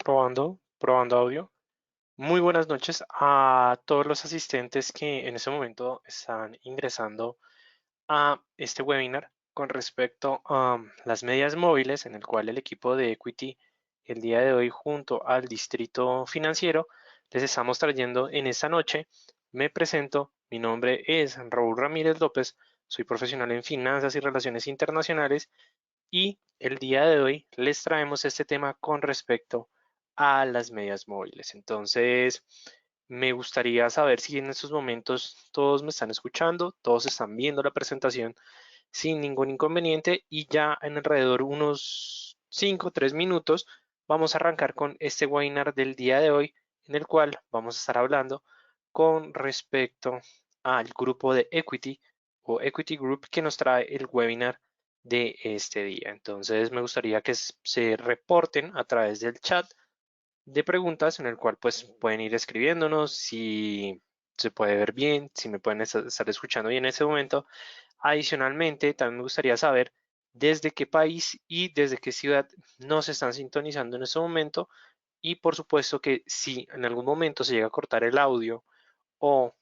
Probando audio. Muy buenas noches a todos los asistentes que en este momento están ingresando a este webinar con respecto a las medias móviles, en el cual el equipo de Equity el día de hoy junto al Distrito Financiero les estamos trayendo en esta noche. Me presento, mi nombre es Raúl Ramírez López, soy profesional en finanzas y relaciones internacionales y el día de hoy les traemos este tema con respecto a las medias móviles. Entonces, me gustaría saber si en estos momentos todos me están escuchando, todos están viendo la presentación sin ningún inconveniente y ya en alrededor unos 5 o 3 minutos vamos a arrancar con este webinar del día de hoy en el cual vamos a estar hablando con respecto al grupo de Equity o Equity Group que nos trae el webinar de este día. Entonces me gustaría que se reporten a través del chat de preguntas en el cual pues pueden ir escribiéndonos si se puede ver bien, si me pueden estar escuchando bien en este momento. Adicionalmente, también me gustaría saber desde qué país y desde qué ciudad nos están sintonizando en este momento y por supuesto que si en algún momento se llega a cortar el audio o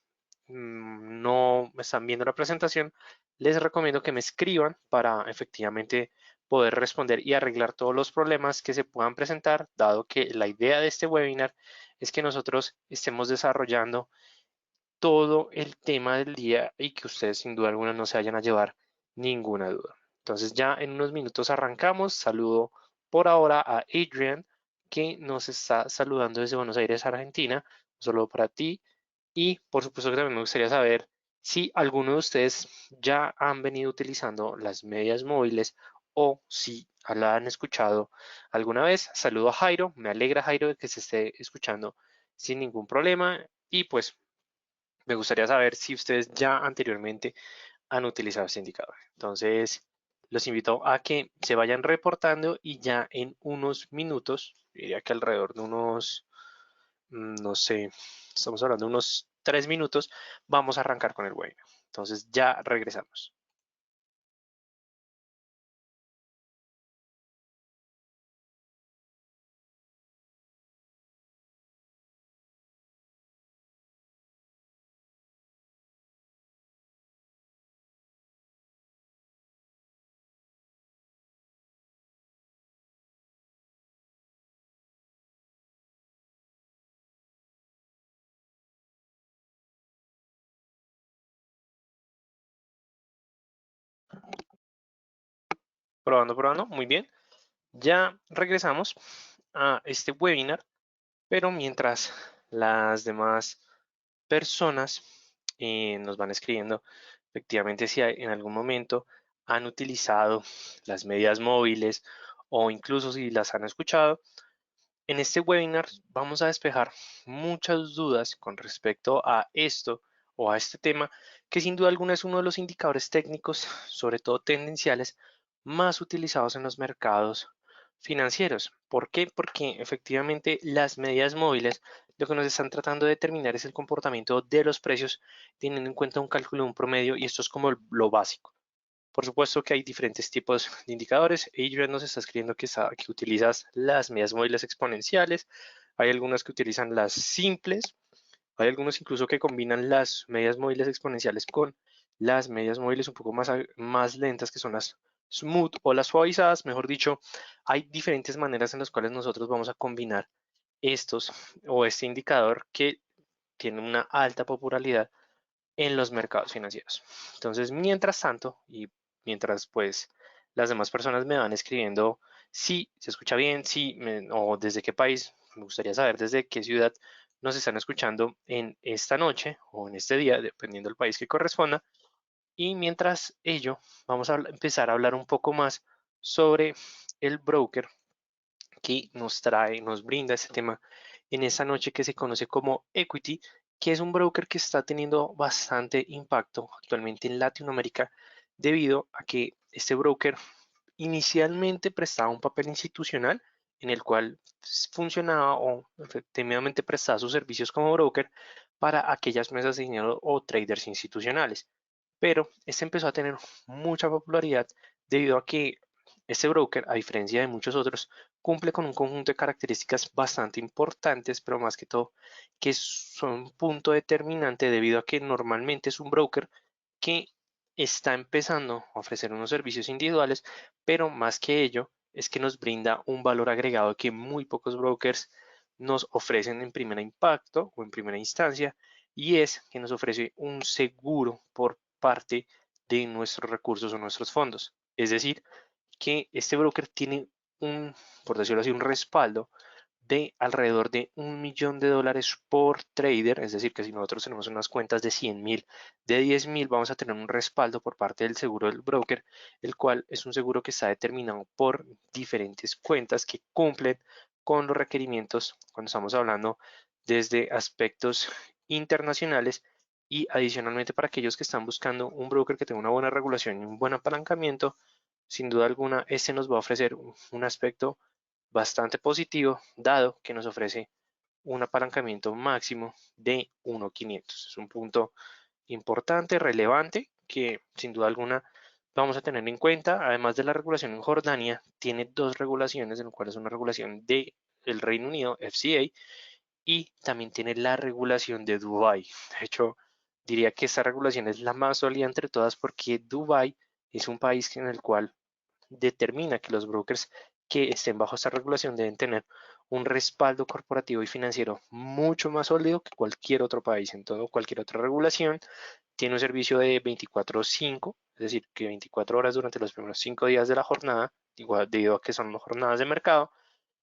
no me están viendo la presentación, les recomiendo que me escriban para efectivamente poder responder y arreglar todos los problemas que se puedan presentar, dado que la idea de este webinar es que nosotros estemos desarrollando todo el tema del día y que ustedes sin duda alguna no se vayan a llevar ninguna duda. Entonces ya en unos minutos arrancamos. Saludo por ahora a Adrian, que nos está saludando desde Buenos Aires, Argentina. Un saludo para ti. Y por supuesto que también me gustaría saber si alguno de ustedes ya han venido utilizando las medias móviles o si la han escuchado alguna vez. Saludo a Jairo, me alegra Jairo de que se esté escuchando sin ningún problema y pues me gustaría saber si ustedes ya anteriormente han utilizado este indicador. Entonces, los invito a que se vayan reportando y ya en unos minutos, diría que alrededor de unos no sé, estamos hablando de unos 3 minutos, vamos a arrancar con el webinar. Entonces ya regresamos. Probando, probando, muy bien. Ya regresamos a este webinar, pero mientras las demás personas nos van escribiendo, efectivamente si en algún momento han utilizado las medidas móviles o incluso si las han escuchado, en este webinar vamos a despejar muchas dudas con respecto a esto o a este tema, que sin duda alguna es uno de los indicadores técnicos, sobre todo tendenciales, más utilizados en los mercados financieros. ¿Por qué? Porque efectivamente las medidas móviles lo que nos están tratando de determinar es el comportamiento de los precios, teniendo en cuenta un cálculo de un promedio, y esto es como lo básico. Por supuesto que hay diferentes tipos de indicadores. Adrian nos está escribiendo que utilizas las medidas móviles exponenciales. Hay algunas que utilizan las simples. Hay algunos incluso que combinan las medidas móviles exponenciales con las medidas móviles un poco más lentas, que son las smooth o las suavizadas. Mejor dicho, hay diferentes maneras en las cuales nosotros vamos a combinar estos o este indicador que tiene una alta popularidad en los mercados financieros. Entonces, mientras tanto, y mientras pues las demás personas me van escribiendo si se escucha bien, si o desde qué país, me gustaría saber desde qué ciudad nos están escuchando en esta noche o en este día, dependiendo del país que corresponda. Y mientras ello, vamos a empezar a hablar un poco más sobre el broker que nos trae, nos brinda este tema en esta noche que se conoce como Equity, que es un broker que está teniendo bastante impacto actualmente en Latinoamérica debido a que este broker inicialmente prestaba un papel institucional en el cual funcionaba o efectivamente prestaba sus servicios como broker para aquellas mesas de dinero o traders institucionales. Pero este empezó a tener mucha popularidad debido a que Este broker, a diferencia de muchos otros, cumple con un conjunto de características bastante importantes, pero más que todo, que son un punto determinante debido a que normalmente es un broker que está empezando a ofrecer unos servicios individuales, pero más que ello, es que nos brinda un valor agregado que muy pocos brokers nos ofrecen en primera impacto o en primera instancia, y es que nos ofrece un seguro por parte de nuestros recursos o nuestros fondos. Es decir, que este broker tiene un, por decirlo así, un respaldo de alrededor de $1 millón por trader, es decir, que si nosotros tenemos unas cuentas de 100.000, de 10.000, vamos a tener un respaldo por parte del seguro del broker, el cual es un seguro que está determinado por diferentes cuentas que cumplen con los requerimientos cuando estamos hablando desde aspectos internacionales y adicionalmente para aquellos que están buscando un broker que tenga una buena regulación y un buen apalancamiento, sin duda alguna, este nos va a ofrecer un aspecto bastante positivo, dado que nos ofrece un apalancamiento máximo de 1.500. Es un punto importante, relevante, que sin duda alguna vamos a tener en cuenta. Además de la regulación en Jordania, tiene dos regulaciones, en las cuales es una regulación de el Reino Unido, FCA, y también tiene la regulación de Dubái. De hecho, diría que esta regulación es la más sólida entre todas porque Dubái es un país en el cual determina que los brokers que estén bajo esta regulación deben tener un respaldo corporativo y financiero mucho más sólido que cualquier otro país. En todo, cualquier otra regulación tiene un servicio de 24/5, es decir, que 24 horas durante los primeros 5 días de la jornada, igual debido a que son jornadas de mercado,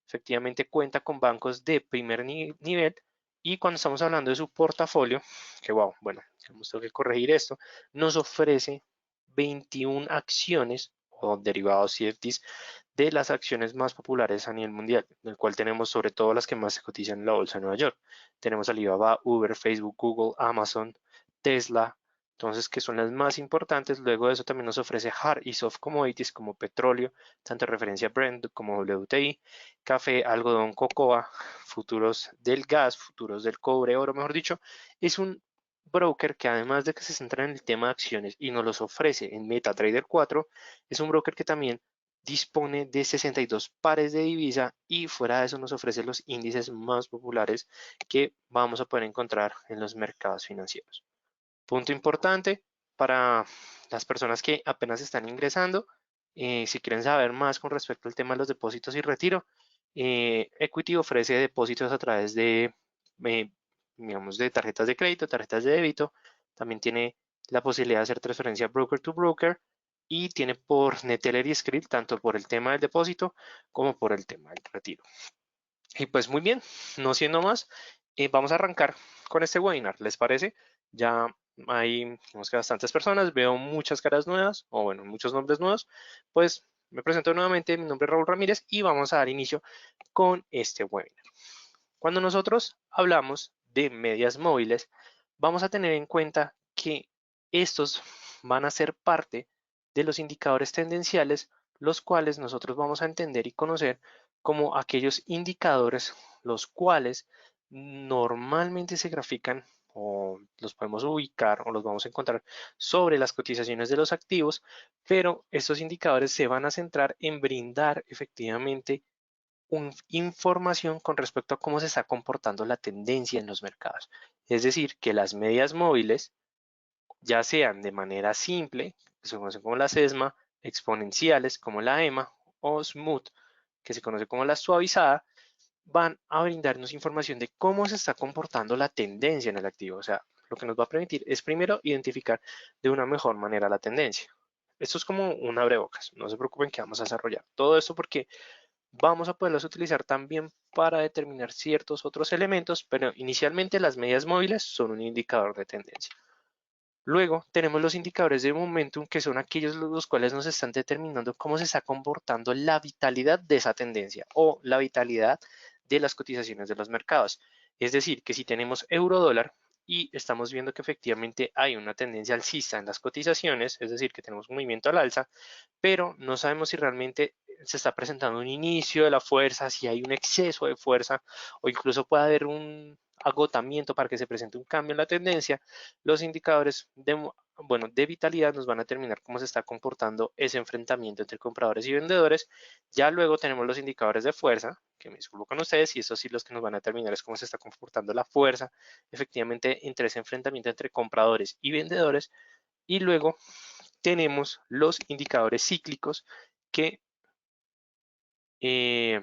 efectivamente cuenta con bancos de primer nivel. Y cuando estamos hablando de su portafolio, que wow, bueno, tengo que corregir esto, nos ofrece 21 acciones o derivados CFDs de las acciones más populares a nivel mundial, en el cual tenemos sobre todo las que más se cotizan en la bolsa de Nueva York. Tenemos Alibaba, Uber, Facebook, Google, Amazon, Tesla, entonces que son las más importantes. Luego de eso también nos ofrece hard y soft commodities como petróleo, tanto referencia a Brent como WTI, café, algodón, cocoa, futuros del gas, futuros del cobre, oro, mejor dicho. Es un broker que además de que se centra en el tema de acciones y nos los ofrece en MetaTrader 4, es un broker que también dispone de 62 pares de divisa y fuera de eso nos ofrece los índices más populares que vamos a poder encontrar en los mercados financieros. Punto importante para las personas que apenas están ingresando, si quieren saber más con respecto al tema de los depósitos y retiro, Equity ofrece depósitos a través eh, digamos, de tarjetas de crédito, tarjetas de débito. También tiene la posibilidad de hacer transferencia broker to broker y tiene por Neteller y Skrill, tanto por el tema del depósito como por el tema del retiro. Y pues muy bien, no siendo más, vamos a arrancar con este webinar, ¿les parece? Ya hay, digamos que bastantes personas, veo muchas caras nuevas, o bueno, muchos nombres nuevos, pues me presento nuevamente, mi nombre es Raúl Ramírez y vamos a dar inicio con este webinar. Cuando nosotros hablamos de medias móviles, vamos a tener en cuenta que estos van a ser parte de los indicadores tendenciales, los cuales nosotros vamos a entender y conocer como aquellos indicadores los cuales normalmente se grafican o los podemos ubicar o los vamos a encontrar sobre las cotizaciones de los activos, pero estos indicadores se van a centrar en brindar efectivamente información con respecto a cómo se está comportando la tendencia en los mercados. Es decir, que las medias móviles, ya sean de manera simple, que se conocen como la SESMA, exponenciales como la EMA o smooth, que se conoce como la suavizada, van a brindarnos información de cómo se está comportando la tendencia en el activo. O sea, lo que nos va a permitir es primero identificar de una mejor manera la tendencia. Esto es como un abrebocas, no se preocupen que vamos a desarrollar todo esto porque vamos a poderlos utilizar también para determinar ciertos otros elementos, pero inicialmente las medias móviles son un indicador de tendencia. Luego tenemos los indicadores de momentum, que son aquellos los cuales nos están determinando cómo se está comportando la vitalidad de esa tendencia o la vitalidad de las cotizaciones de los mercados. Es decir, que si tenemos euro dólar y estamos viendo que efectivamente hay una tendencia alcista en las cotizaciones, es decir, que tenemos un movimiento al alza, pero no sabemos si realmente se está presentando un inicio de la fuerza, si hay un exceso de fuerza o incluso puede haber un agotamiento para que se presente un cambio en la tendencia. Los indicadores bueno, de vitalidad nos van a determinar cómo se está comportando ese enfrentamiento entre compradores y vendedores. Ya luego tenemos los indicadores de fuerza, que me disculpo con ustedes, y esos sí los que nos van a determinar es cómo se está comportando la fuerza efectivamente entre ese enfrentamiento entre compradores y vendedores. Y luego tenemos los indicadores cíclicos que, eh,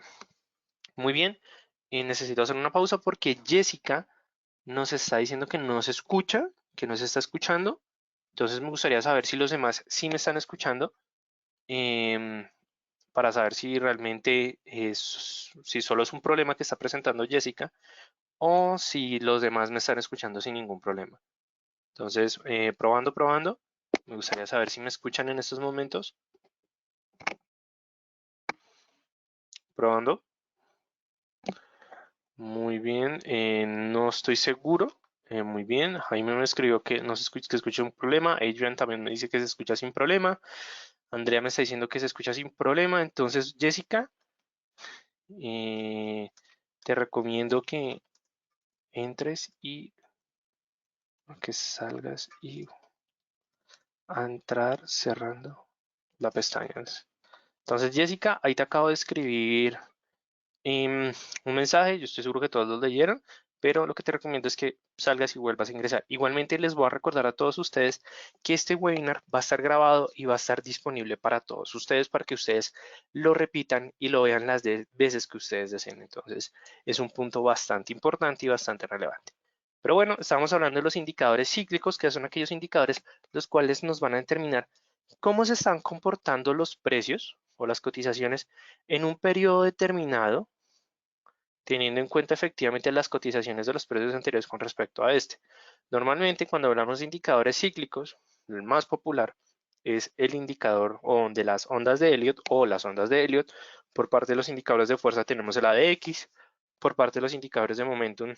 muy bien, necesito hacer una pausa porque Jessica nos está diciendo que no se escucha, que no se está escuchando. Entonces me gustaría saber si los demás sí me están escuchando, em, para saber si realmente si solo es un problema que está presentando Jessica o si los demás me están escuchando sin ningún problema. Entonces, probando, probando. Me gustaría saber si me escuchan en estos momentos. Probando. Muy bien, no estoy seguro. Muy bien, Jaime me escribió que no se escucha, que escucha un problema. Adrian también me dice que se escucha sin problema. Andrea me está diciendo que se escucha sin problema. Entonces, Jessica, eh, te recomiendo que entres y que salgas y a entrar cerrando la pestaña. Entonces, Jessica, ahí te acabo de escribir un mensaje, yo estoy seguro que todos lo leyeron, pero lo que te recomiendo es que salgas y vuelvas a ingresar. Igualmente les voy a recordar a todos ustedes que este webinar va a estar grabado y va a estar disponible para todos ustedes para que ustedes lo repitan y lo vean las veces que ustedes deseen. Entonces es un punto bastante importante y bastante relevante. Pero bueno, estamos hablando de los indicadores cíclicos, que son aquellos indicadores los cuales nos van a determinar cómo se están comportando los precios o las cotizaciones en un periodo determinado, teniendo en cuenta efectivamente las cotizaciones de los precios anteriores con respecto a este. Normalmente cuando hablamos de indicadores cíclicos, el más popular es el indicador de las ondas de Elliott o las ondas de Elliott. Por parte de los indicadores de fuerza tenemos el ADX, por parte de los indicadores de momentum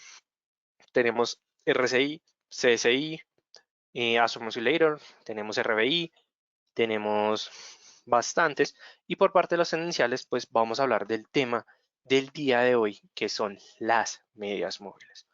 tenemos RSI, CSI, Astrom Oscillator, tenemos RBI, tenemos bastantes. Y por parte de los tendenciales, pues vamos a hablar del tema del día de hoy, que son las medias móviles.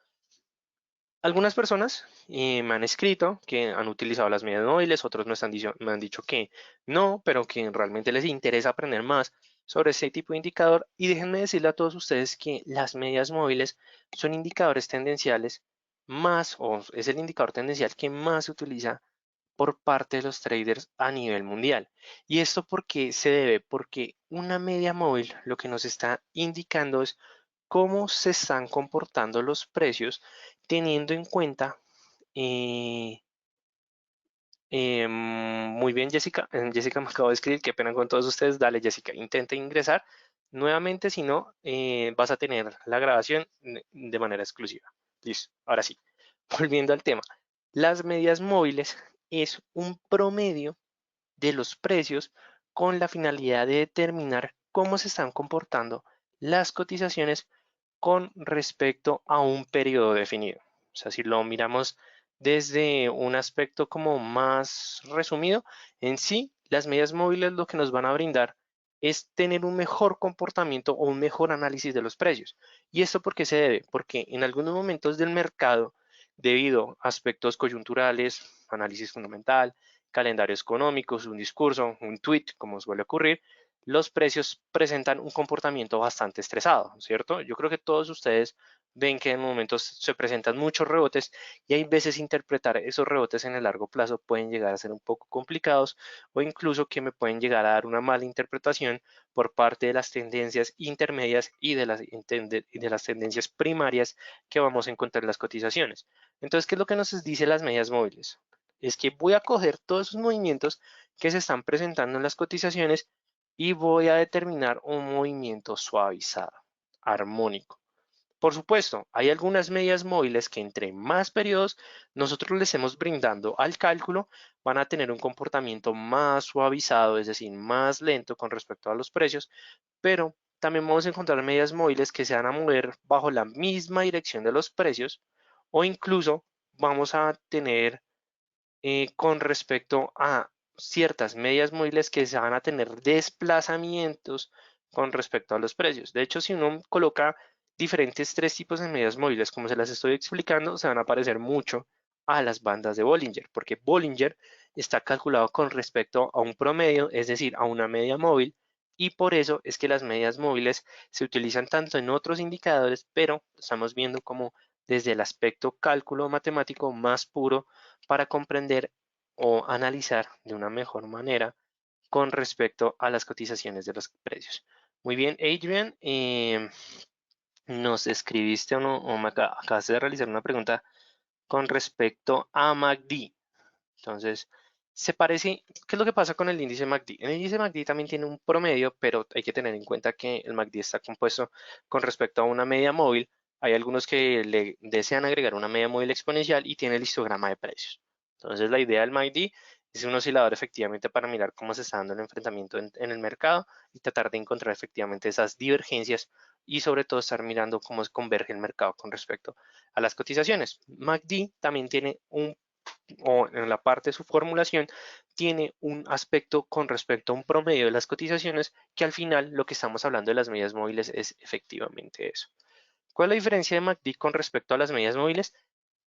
Algunas personas me han escrito que han utilizado las medias móviles, otros me han dicho que no, pero que realmente les interesa aprender más sobre este tipo de indicador. Y déjenme decirle a todos ustedes que las medias móviles son indicadores tendenciales más, o es el indicador tendencial que más se utiliza por parte de los traders a nivel mundial. ¿Y esto por qué se debe? Porque una media móvil lo que nos está indicando es cómo se están comportando los precios teniendo en cuenta, eh, muy bien Jessica, Jessica me acabo de escribir, qué pena con todos ustedes, dale Jessica, intenta ingresar nuevamente, si no vas a tener la grabación de manera exclusiva. Listo, ahora sí, volviendo al tema, las medias móviles es un promedio de los precios con la finalidad de determinar cómo se están comportando las cotizaciones con respecto a un periodo definido. O sea, si lo miramos desde un aspecto como más resumido, en sí, las medias móviles lo que nos van a brindar es tener un mejor comportamiento o un mejor análisis de los precios. ¿Y esto por qué se debe? Porque en algunos momentos del mercado, debido a aspectos coyunturales, análisis fundamental, calendarios económicos, un discurso, un tweet, como suele ocurrir, los precios presentan un comportamiento bastante estresado, ¿cierto? Yo creo que todos ustedes ven que en momentos se presentan muchos rebotes y hay veces interpretar esos rebotes en el largo plazo pueden llegar a ser un poco complicados o incluso que me pueden llegar a dar una mala interpretación por parte de las tendencias intermedias y de las tendencias primarias que vamos a encontrar en las cotizaciones. Entonces, ¿qué es lo que nos dice las medias móviles? Es que voy a coger todos esos movimientos que se están presentando en las cotizaciones y voy a determinar un movimiento suavizado, armónico. Por supuesto, hay algunas medias móviles que entre más periodos nosotros les hemos brindando al cálculo, van a tener un comportamiento más suavizado, es decir, más lento con respecto a los precios, pero también vamos a encontrar medias móviles que se van a mover bajo la misma dirección de los precios o incluso vamos a tener, con respecto a ciertas medias móviles que se van a tener desplazamientos con respecto a los precios. De hecho, si uno coloca diferentes tres tipos de medias móviles, como se las estoy explicando, se van a parecer mucho a las bandas de Bollinger, porque Bollinger está calculado con respecto a un promedio, es decir, a una media móvil, y por eso es que las medias móviles se utilizan tanto en otros indicadores, pero estamos viendo como desde el aspecto cálculo matemático más puro para comprender o analizar de una mejor manera con respecto a las cotizaciones de los precios. Muy bien, Adrian, nos escribiste o me acabaste de realizar una pregunta con respecto a MACD. Entonces, se parece, ¿qué es lo que pasa con el índice MACD? El índice MACD también tiene un promedio, pero hay que tener en cuenta que el MACD está compuesto con respecto a una media móvil. Hay algunos que le desean agregar una media móvil exponencial y tiene el histograma de precios. Entonces, la idea del MACD es un oscilador efectivamente para mirar cómo se está dando el enfrentamiento en el mercado y tratar de encontrar efectivamente esas divergencias y sobre todo estar mirando cómo se converge el mercado con respecto a las cotizaciones. MACD también tiene o en la parte de su formulación, tiene un aspecto con respecto a un promedio de las cotizaciones que al final lo que estamos hablando de las medias móviles es efectivamente eso. ¿Cuál es la diferencia de MACD con respecto a las medias móviles?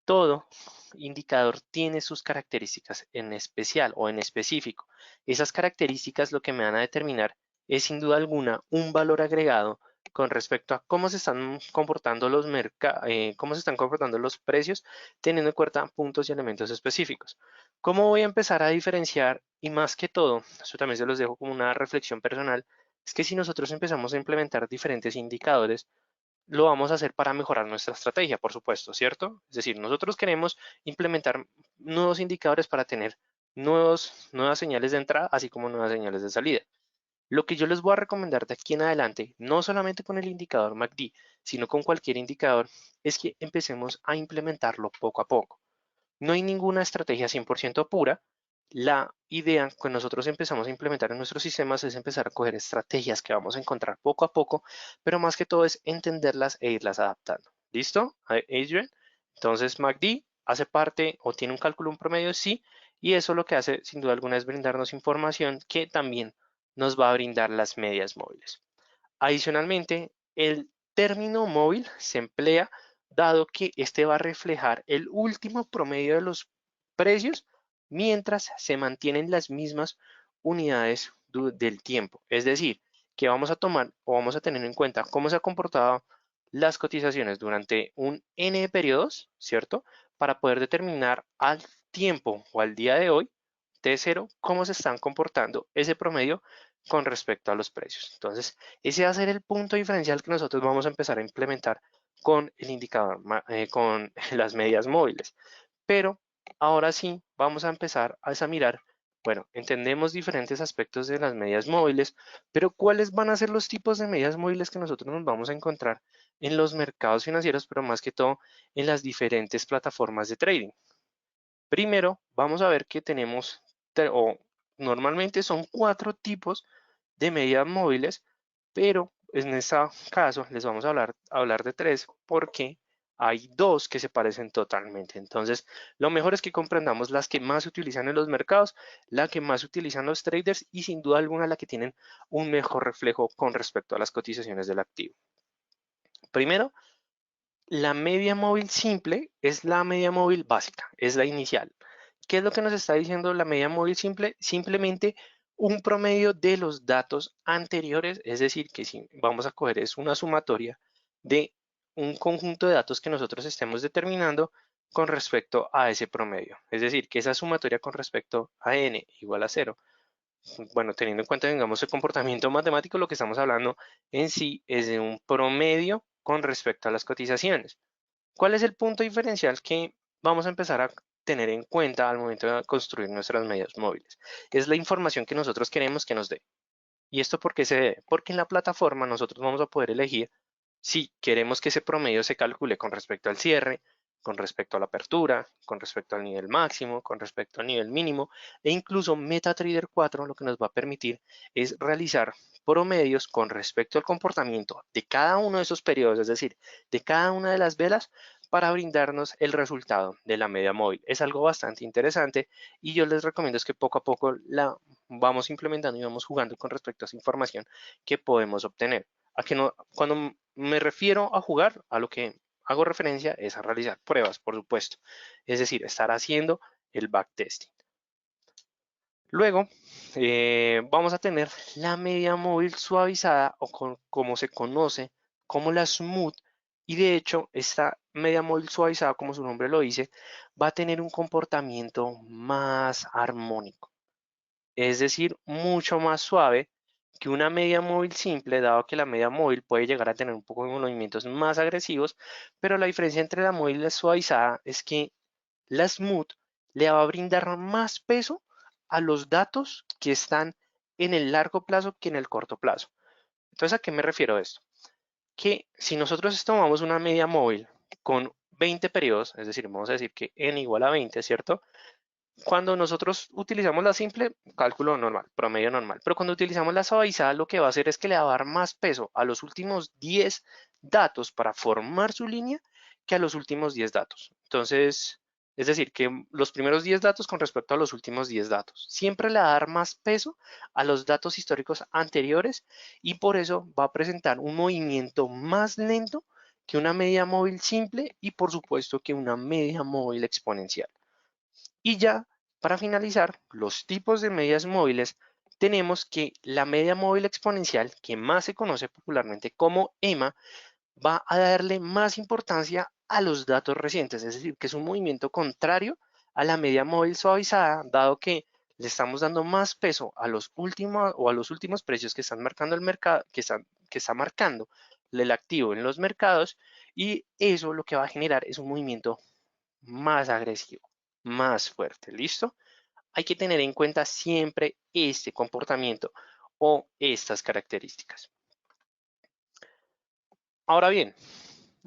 Todo indicador tiene sus características en especial o en específico. Esas características lo que me van a determinar es sin duda alguna un valor agregado con respecto a cómo se están comportando cómo se están comportando los precios, teniendo en cuenta puntos y elementos específicos. ¿Cómo voy a empezar a diferenciar? Y más que todo, eso también se los dejo como una reflexión personal, es que si nosotros empezamos a implementar diferentes indicadores, lo vamos a hacer para mejorar nuestra estrategia, por supuesto, ¿cierto? Es decir, nosotros queremos implementar nuevos indicadores para tener nuevas señales de entrada, así como nuevas señales de salida. Lo que yo les voy a recomendar de aquí en adelante, no solamente con el indicador MACD, sino con cualquier indicador, es que empecemos a implementarlo poco a poco. No hay ninguna estrategia 100% pura. La idea que nosotros empezamos a implementar en nuestros sistemas es empezar a coger estrategias que vamos a encontrar poco a poco, pero más que todo es entenderlas e irlas adaptando. ¿Listo, Adrian? Entonces, MACD hace parte o tiene un cálculo, un promedio, sí, y eso lo que hace sin duda alguna es brindarnos información que también nos va a brindar las medias móviles. Adicionalmente, el término móvil se emplea dado que este va a reflejar el último promedio de los precios mientras se mantienen las mismas unidades del tiempo. Es decir, que vamos a tomar o vamos a tener en cuenta cómo se han comportado las cotizaciones durante un n de periodos, ¿cierto? Para poder determinar al tiempo o al día de hoy, T0, cómo se están comportando ese promedio con respecto a los precios. Entonces, ese va a ser el punto diferencial que nosotros vamos a empezar a implementar con el indicador, con las medias móviles. Pero ahora sí, vamos a empezar a mirar, bueno, entendemos diferentes aspectos de las medias móviles, pero ¿cuáles van a ser los tipos de medias móviles que nosotros nos vamos a encontrar en los mercados financieros, pero más que todo en las diferentes plataformas de trading? Primero, vamos a ver que tenemos, o normalmente son 4 tipos de medias móviles, pero en este caso les vamos a hablar de 3 porque hay 2 que se parecen totalmente. Entonces, lo mejor es que comprendamos las que más se utilizan en los mercados, la que más utilizan los traders y sin duda alguna la que tienen un mejor reflejo con respecto a las cotizaciones del activo. Primero, la media móvil simple es la media móvil básica, es la inicial. ¿Qué es lo que nos está diciendo la media móvil simple? Simplemente un promedio de los datos anteriores, es decir, que si vamos a coger es una sumatoria de un conjunto de datos que nosotros estemos determinando con respecto a ese promedio. Es decir, que esa sumatoria con respecto a n igual a 0. Bueno, teniendo en cuenta, digamos, el comportamiento matemático, lo que estamos hablando en sí es de un promedio con respecto a las cotizaciones. ¿Cuál es el punto diferencial que vamos a empezar a tener en cuenta al momento de construir nuestras medias móviles? Es la información que nosotros queremos que nos dé. ¿Y esto por qué se debe? Porque en la plataforma nosotros vamos a poder elegir si queremos que ese promedio se calcule con respecto al cierre, con respecto a la apertura, con respecto al nivel máximo, con respecto al nivel mínimo e incluso MetaTrader 4 lo que nos va a permitir es realizar promedios con respecto al comportamiento de cada uno de esos periodos, es decir, de cada una de las velas para brindarnos el resultado de la media móvil. Es algo bastante interesante y yo les recomiendo es que poco a poco la vamos implementando y vamos jugando con respecto a esa información que podemos obtener. A que no, cuando me refiero a jugar, a lo que hago referencia es a realizar pruebas, por supuesto. Es decir, estar haciendo el backtesting. Luego, vamos a tener la media móvil suavizada o como se conoce como la smooth. Y de hecho, esta media móvil suavizada, como su nombre lo dice, va a tener un comportamiento más armónico. Es decir, mucho más suave que una media móvil simple, dado que la media móvil puede llegar a tener un poco de movimientos más agresivos, pero la diferencia entre la móvil y la suavizada es que la Smooth le va a brindar más peso a los datos que están en el largo plazo que en el corto plazo. Entonces, ¿a qué me refiero a esto? Que si nosotros tomamos una media móvil con 20 periodos, es decir, vamos a decir que n igual a 20, ¿cierto? Cuando nosotros utilizamos la simple, cálculo normal, promedio normal, pero cuando utilizamos la suavizada, lo que va a hacer es que le va a dar más peso a los últimos 10 datos para formar su línea que a los últimos 10 datos. Entonces, es decir, que los primeros 10 datos con respecto a los últimos 10 datos. Siempre le va a dar más peso a los datos históricos anteriores y por eso va a presentar un movimiento más lento que una media móvil simple y por supuesto que una media móvil exponencial. Y ya, para finalizar, los tipos de medias móviles, tenemos que la media móvil exponencial, que más se conoce popularmente como EMA, va a darle más importancia a los datos recientes, es decir, que es un movimiento contrario a la media móvil suavizada, dado que le estamos dando más peso a los últimos o a los últimos precios que están marcando el mercado, que está marcando el activo en los mercados, y eso lo que va a generar es un movimiento más agresivo, más fuerte. ¿Listo? Hay que tener en cuenta siempre este comportamiento o estas características. Ahora bien,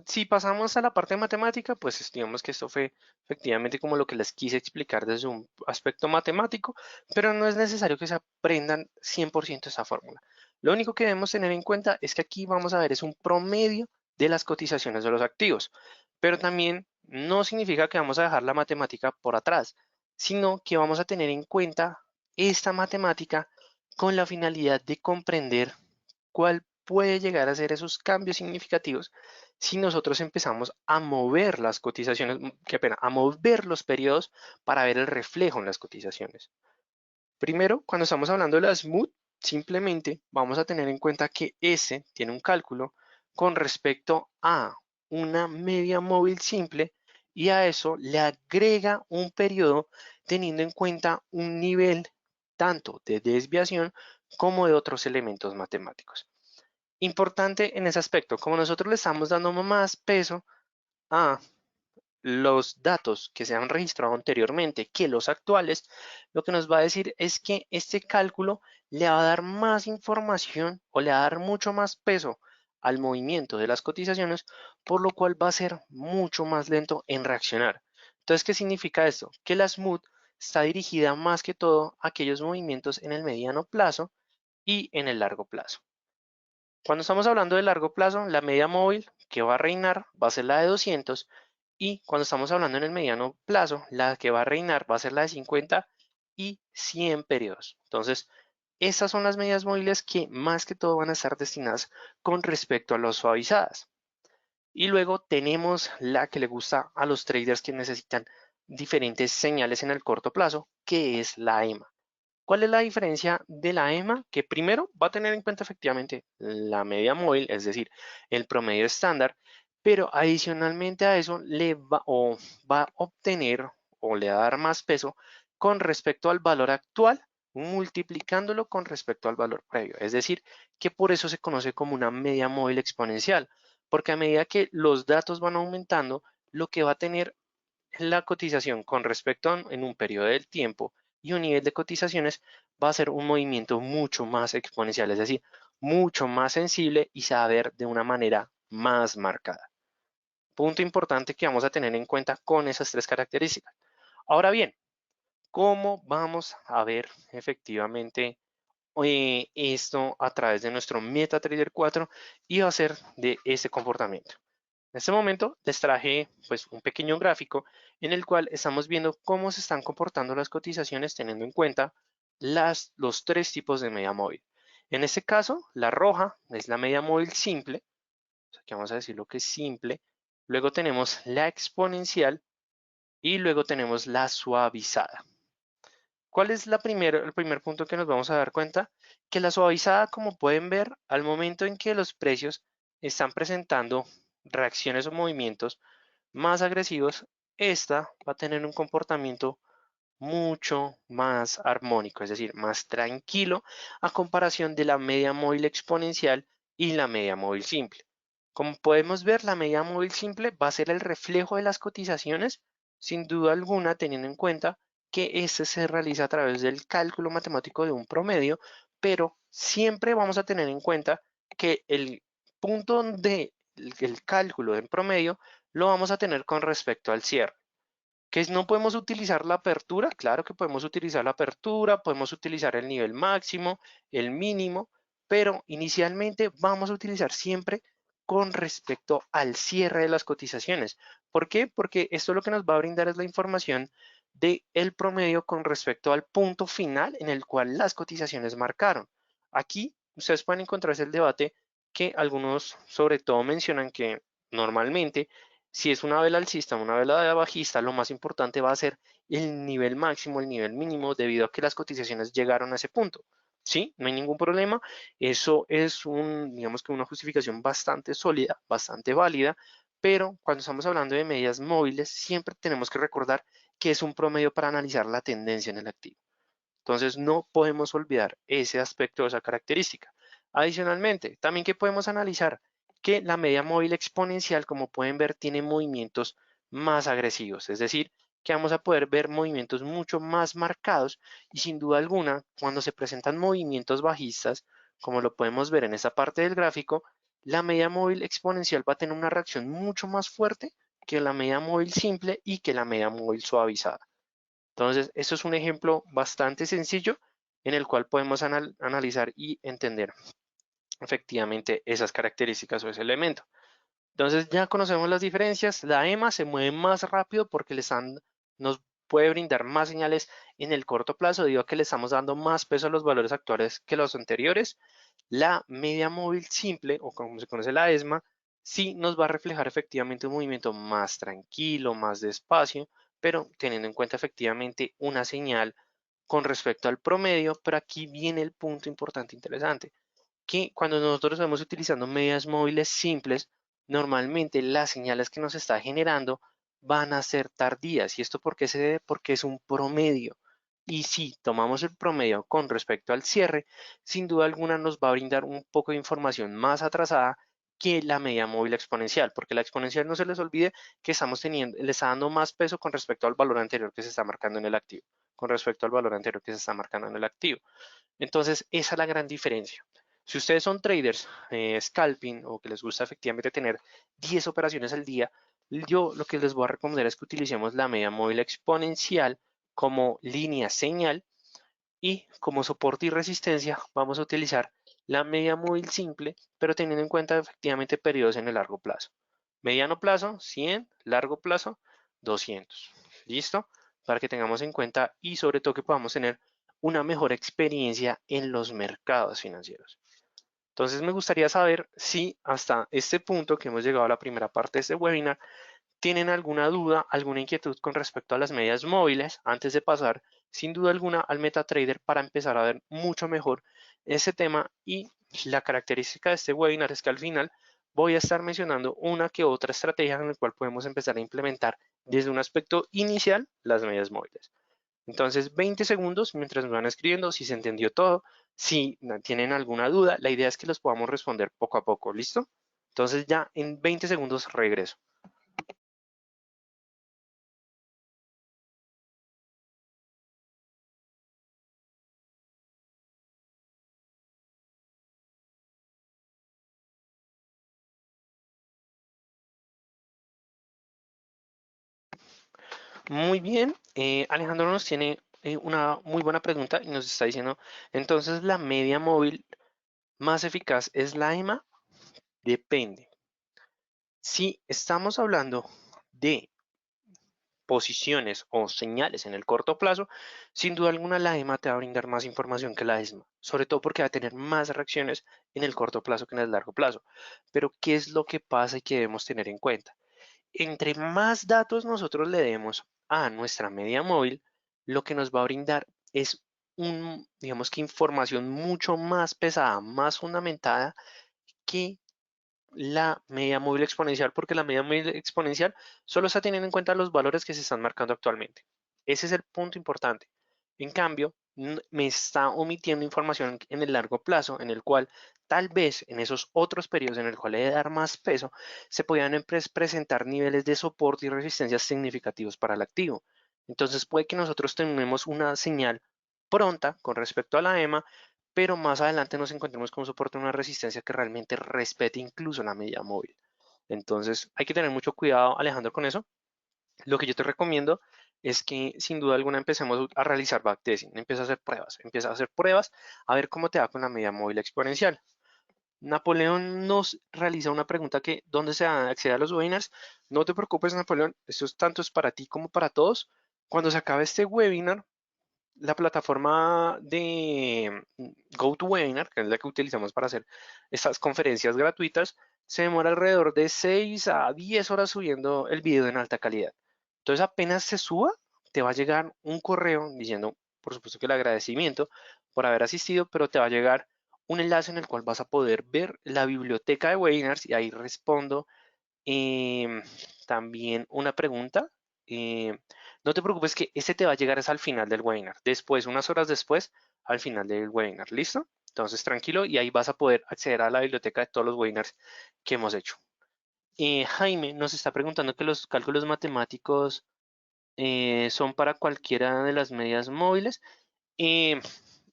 si pasamos a la parte de matemática, pues digamos que esto fue efectivamente como lo que les quise explicar desde un aspecto matemático, pero no es necesario que se aprendan 100% esa fórmula. Lo único que debemos tener en cuenta es que aquí vamos a ver es un promedio de las cotizaciones de los activos, pero también no significa que vamos a dejar la matemática por atrás, sino que vamos a tener en cuenta esta matemática con la finalidad de comprender cuál puede llegar a ser esos cambios significativos si nosotros empezamos a mover las cotizaciones, qué pena, a mover los periodos para ver el reflejo en las cotizaciones. Primero, cuando estamos hablando de la Smooth, simplemente vamos a tener en cuenta que S tiene un cálculo con respecto a una media móvil simple y a eso le agrega un periodo teniendo en cuenta un nivel tanto de desviación como de otros elementos matemáticos. Importante en ese aspecto, como nosotros le estamos dando más peso a los datos que se han registrado anteriormente que los actuales, lo que nos va a decir es que este cálculo le va a dar más información o le va a dar mucho más peso al movimiento de las cotizaciones, por lo cual va a ser mucho más lento en reaccionar. Entonces, ¿qué significa esto? Que la Smooth está dirigida más que todo a aquellos movimientos en el mediano plazo y en el largo plazo. Cuando estamos hablando de largo plazo, la media móvil que va a reinar va a ser la de 200 y cuando estamos hablando en el mediano plazo, la que va a reinar va a ser la de 50 y 100 periodos. Entonces, esas son las medidas móviles que más que todo van a estar destinadas con respecto a las suavizadas. Y luego tenemos la que le gusta a los traders que necesitan diferentes señales en el corto plazo, que es la EMA. ¿Cuál es la diferencia de la EMA? Que primero va a tener en cuenta efectivamente la media móvil, es decir, el promedio estándar, pero adicionalmente a eso le va a obtener o le va a dar más peso con respecto al valor actual, multiplicándolo con respecto al valor previo. Es decir, que por eso se conoce como una media móvil exponencial, porque a medida que los datos van aumentando, lo que va a tener la cotización con respecto en un periodo del tiempo y un nivel de cotizaciones va a ser un movimiento mucho más exponencial, es decir, mucho más sensible y se va a ver de una manera más marcada. Punto importante que vamos a tener en cuenta con esas tres características. Ahora bien, ¿cómo vamos a ver efectivamente esto a través de nuestro MetaTrader 4 y va a ser de este comportamiento? En este momento les traje pues un pequeño gráfico en el cual estamos viendo cómo se están comportando las cotizaciones teniendo en cuenta los tres tipos de media móvil. En este caso, la roja es la media móvil simple, o sea, que vamos a decir lo que es simple. luego tenemos la exponencial y luego tenemos la suavizada. ¿Cuál es el primer punto que nos vamos a dar cuenta? Que la suavizada, como pueden ver, al momento en que los precios están presentando reacciones o movimientos más agresivos, esta va a tener un comportamiento mucho más armónico, es decir, más tranquilo a comparación de la media móvil exponencial y la media móvil simple. Como podemos ver, la media móvil simple va a ser el reflejo de las cotizaciones, sin duda alguna, teniendo en cuenta que este se realiza a través del cálculo matemático de un promedio, pero siempre vamos a tener en cuenta que el punto de el cálculo en promedio lo vamos a tener con respecto al cierre. ¿Que no podemos utilizar la apertura? Claro que podemos utilizar la apertura, podemos utilizar el nivel máximo, el mínimo, pero inicialmente vamos a utilizar siempre con respecto al cierre de las cotizaciones. ¿Por qué? Porque esto lo que nos va a brindar es la información del promedio con respecto al punto final en el cual las cotizaciones marcaron. Aquí ustedes pueden encontrarse el debate que algunos sobre todo mencionan que normalmente si es una vela alcista o una vela bajista, lo más importante va a ser el nivel máximo, el nivel mínimo, debido a que las cotizaciones llegaron a ese punto. Sí, no hay ningún problema. Eso es digamos que una justificación bastante sólida, bastante válida, pero cuando estamos hablando de medias móviles, siempre tenemos que recordar que es un promedio para analizar la tendencia en el activo. Entonces no podemos olvidar ese aspecto, esa característica. Adicionalmente, también que podemos analizar que la media móvil exponencial, como pueden ver, tiene movimientos más agresivos, es decir, que vamos a poder ver movimientos mucho más marcados y sin duda alguna, cuando se presentan movimientos bajistas, como lo podemos ver en esta parte del gráfico, la media móvil exponencial va a tener una reacción mucho más fuerte que la media móvil simple y que la media móvil suavizada. Entonces, esto es un ejemplo bastante sencillo en el cual podemos analizar y entender efectivamente esas características o ese elemento. Entonces, ya conocemos las diferencias. La EMA se mueve más rápido porque nos puede brindar más señales en el corto plazo debido a que le estamos dando más peso a los valores actuales que los anteriores. La media móvil simple, o como se conoce la ESMA, sí nos va a reflejar efectivamente un movimiento más tranquilo, más despacio, pero teniendo en cuenta efectivamente una señal con respecto al promedio, pero aquí viene el punto importante interesante, que cuando nosotros estamos utilizando medias móviles simples, normalmente las señales que nos está generando van a ser tardías. ¿Y esto por qué se debe? Porque es un promedio. Y si tomamos el promedio con respecto al cierre, sin duda alguna nos va a brindar un poco de información más atrasada que la media móvil exponencial, porque la exponencial no se les olvide que estamos teniendo, le está dando más peso con respecto al valor anterior que se está marcando en el activo, con respecto al valor anterior que se está marcando en el activo. Entonces, esa es la gran diferencia. Si ustedes son traders, scalping o que les gusta efectivamente tener 10 operaciones al día, yo lo que les voy a recomendar es que utilicemos la media móvil exponencial como línea señal y como soporte y resistencia vamos a utilizar la media móvil simple, pero teniendo en cuenta efectivamente periodos en el largo plazo. Mediano plazo, 100, largo plazo, 200. ¿Listo? Para que tengamos en cuenta y sobre todo que podamos tener una mejor experiencia en los mercados financieros. Entonces me gustaría saber si hasta este punto que hemos llegado a la primera parte de este webinar, tienen alguna duda, alguna inquietud con respecto a las medias móviles antes de pasar sin duda alguna al MetaTrader para empezar a ver mucho mejor ese tema. Y la característica de este webinar es que al final voy a estar mencionando una que otra estrategia en la cual podemos empezar a implementar desde un aspecto inicial las medias móviles. Entonces, 20 segundos mientras me van escribiendo si se entendió todo, si tienen alguna duda, la idea es que los podamos responder poco a poco, ¿listo? Entonces ya en 20 segundos regreso. Muy bien, Alejandro nos tiene una muy buena pregunta y nos está diciendo, entonces la media móvil más eficaz es la EMA, depende. Si estamos hablando de posiciones o señales en el corto plazo, sin duda alguna la EMA te va a brindar más información que la ESMA, sobre todo porque va a tener más reacciones en el corto plazo que en el largo plazo. Pero, ¿qué es lo que pasa y que debemos tener en cuenta? Entre más datos nosotros le demos a nuestra media móvil, lo que nos va a brindar es digamos que información mucho más pesada, más fundamentada que la media móvil exponencial, porque la media móvil exponencial solo está teniendo en cuenta los valores que se están marcando actualmente. Ese es el punto importante. En cambio, me está omitiendo información en el largo plazo, en el cual tal vez en esos otros periodos en el cual he de dar más peso, se podían presentar niveles de soporte y resistencia significativos para el activo. Entonces puede que nosotros tenemos una señal pronta con respecto a la EMA, pero más adelante nos encontremos con un soporte, una resistencia que realmente respete incluso la media móvil. Entonces hay que tener mucho cuidado, Alejandro, con eso. Lo que yo te recomiendo es que sin duda alguna empecemos a realizar backtesting, empieza a hacer pruebas a ver cómo te va con la media móvil exponencial. Napoleón nos realiza una pregunta que, ¿dónde se accede a los webinars? No te preocupes, Napoleón, esto es tanto es para ti como para todos. Cuando se acabe este webinar, la plataforma de GoToWebinar, que es la que utilizamos para hacer estas conferencias gratuitas, se demora alrededor de 6 a 10 horas subiendo el video en alta calidad. Entonces apenas se suba, te va a llegar un correo diciendo, por supuesto que el agradecimiento por haber asistido, pero te va a llegar un enlace en el cual vas a poder ver la biblioteca de webinars y ahí respondo Em, también una pregunta. No te preocupes que este te va a llegar es al final del webinar. Después, unas horas después, al final del webinar. ¿Listo? Entonces, tranquilo y ahí vas a poder acceder a la biblioteca de todos los webinars que hemos hecho. Jaime nos está preguntando que los cálculos matemáticos son para cualquiera de las medias móviles. Eh,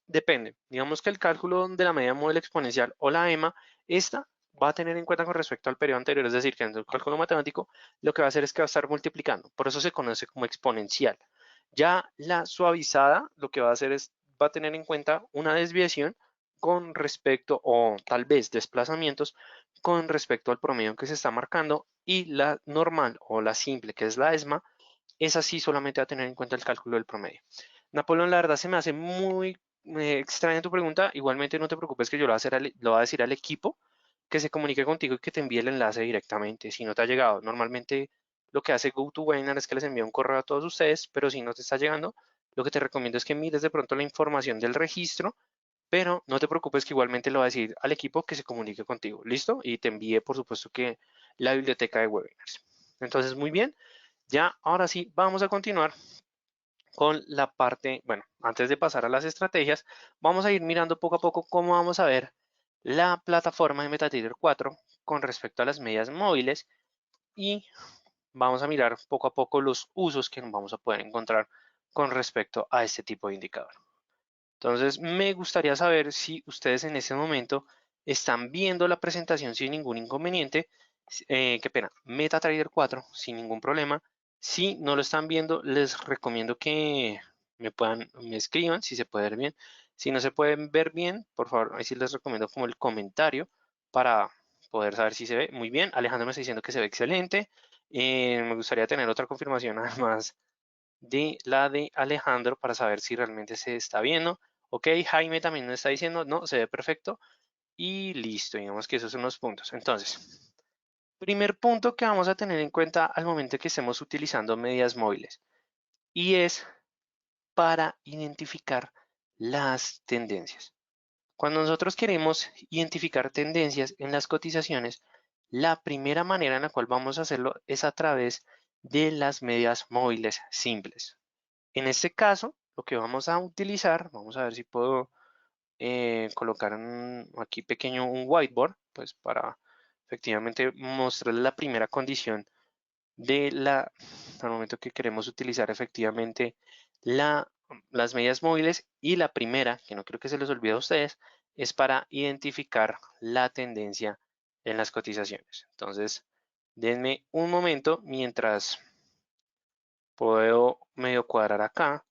Depende. Digamos que el cálculo de la media móvil exponencial o la EMA, esta va a tener en cuenta con respecto al periodo anterior, es decir, que en el cálculo matemático lo que va a hacer es que va a estar multiplicando. Por eso se conoce como exponencial. Ya la suavizada lo que va a hacer es, va a tener en cuenta una desviación con respecto, o tal vez desplazamientos con respecto al promedio que se está marcando, y la normal o la simple, que es la ESMA, esa sí solamente va a tener en cuenta el cálculo del promedio. Napoleón, la verdad se me hace muy extraña tu pregunta. Igualmente no te preocupes que yo lo voy a, lo voy a decir al equipo que se comunique contigo y que te envíe el enlace directamente si no te ha llegado. Normalmente lo que hace GoToWebinar es que les envía un correo a todos ustedes, pero si no te está llegando, lo que te recomiendo es que mires de pronto la información del registro, pero no te preocupes que igualmente lo voy a decir al equipo que se comunique contigo. ¿Listo? Y te envíe, por supuesto, que la biblioteca de webinars. Entonces, muy bien. Ya, ahora sí, vamos a continuar con la parte, bueno, antes de pasar a las estrategias, vamos a ir mirando poco a poco cómo vamos a ver la plataforma de MetaTrader 4 con respecto a las medias móviles y vamos a mirar poco a poco los usos que vamos a poder encontrar con respecto a este tipo de indicador. Entonces, me gustaría saber si ustedes en este momento están viendo la presentación sin ningún inconveniente. Qué pena, MetaTrader 4 sin ningún problema. Si no lo están viendo, les recomiendo que me escriban si se puede ver bien. Si no se pueden ver bien, por favor, ahí sí les recomiendo como el comentario para poder saber si se ve muy bien. Alejandro me está diciendo que se ve excelente. Me gustaría tener otra confirmación además de la de Alejandro para saber si realmente se está viendo. Ok, Jaime también nos está diciendo, no, se ve perfecto. Y listo, digamos que esos son los puntos. Entonces, primer punto que vamos a tener en cuenta al momento que estemos utilizando medias móviles y es para identificar las tendencias. Cuando nosotros queremos identificar tendencias en las cotizaciones, la primera manera en la cual vamos a hacerlo es a través de las medias móviles simples. En este caso, lo que vamos a utilizar, vamos a ver si puedo colocar aquí pequeño un whiteboard, pues para efectivamente mostrarles la primera condición de al momento que queremos utilizar efectivamente las medidas móviles y la primera, que no creo que se les olvide a ustedes, es para identificar la tendencia en las cotizaciones. Entonces, denme un momento mientras puedo medio cuadrar acá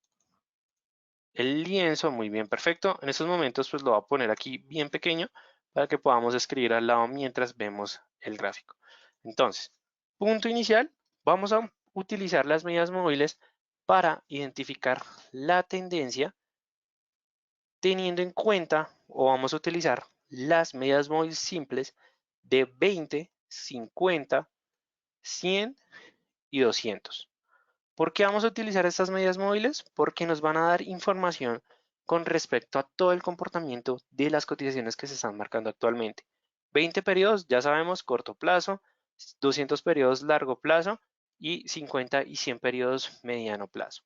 el lienzo, muy bien, perfecto. En estos momentos pues lo voy a poner aquí bien pequeño para que podamos escribir al lado mientras vemos el gráfico. Entonces, punto inicial, vamos a utilizar las medidas móviles para identificar la tendencia teniendo en cuenta o vamos a utilizar las medidas móviles simples de 20, 50, 100 y 200. ¿Por qué vamos a utilizar estas medias móviles? Porque nos van a dar información con respecto a todo el comportamiento de las cotizaciones que se están marcando actualmente. 20 periodos, ya sabemos, corto plazo, 200 periodos largo plazo y 50 y 100 periodos mediano plazo.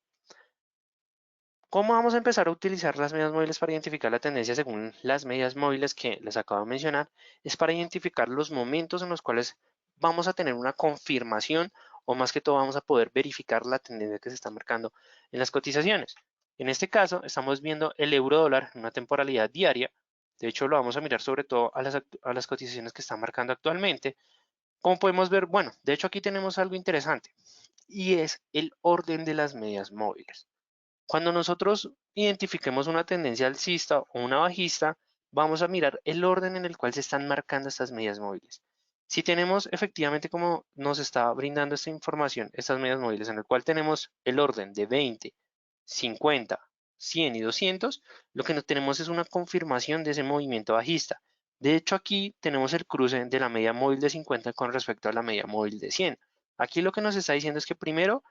¿Cómo vamos a empezar a utilizar las medias móviles para identificar la tendencia según las medias móviles que les acabo de mencionar? Es para identificar los momentos en los cuales vamos a tener una confirmación o más que todo vamos a poder verificar la tendencia que se está marcando en las cotizaciones. En este caso estamos viendo el euro dólar en una temporalidad diaria. De hecho lo vamos a mirar sobre todo a las cotizaciones que están marcando actualmente. Como podemos ver, bueno, de hecho aquí tenemos algo interesante y es el orden de las medias móviles. Cuando nosotros identifiquemos una tendencia alcista o una bajista, vamos a mirar el orden en el cual se están marcando estas medias móviles. Si tenemos efectivamente como nos está brindando esta información, estas medias móviles en el cual tenemos el orden de 20, 50, 100 y 200, lo que no tenemos es una confirmación de ese movimiento bajista. De hecho, aquí tenemos el cruce de la media móvil de 50 con respecto a la media móvil de 100. Aquí lo que nos está diciendo es que primero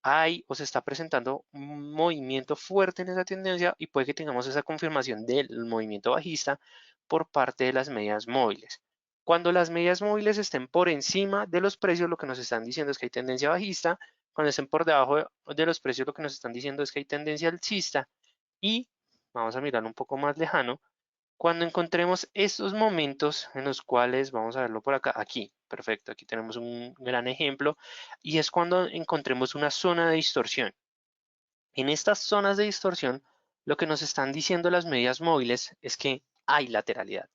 hay o se está presentando un movimiento fuerte en esa tendencia y puede que tengamos esa confirmación del movimiento bajista por parte de las medias móviles. Cuando las medias móviles estén por encima de los precios, lo que nos están diciendo es que hay tendencia bajista. Cuando estén por debajo de los precios, lo que nos están diciendo es que hay tendencia alcista. Y vamos a mirar un poco más lejano. Cuando encontremos estos momentos en los cuales, vamos a verlo por acá, aquí, perfecto, aquí tenemos un gran ejemplo, y es cuando encontremos una zona de distorsión. En estas zonas de distorsión, lo que nos están diciendo las medias móviles es que hay lateralidad.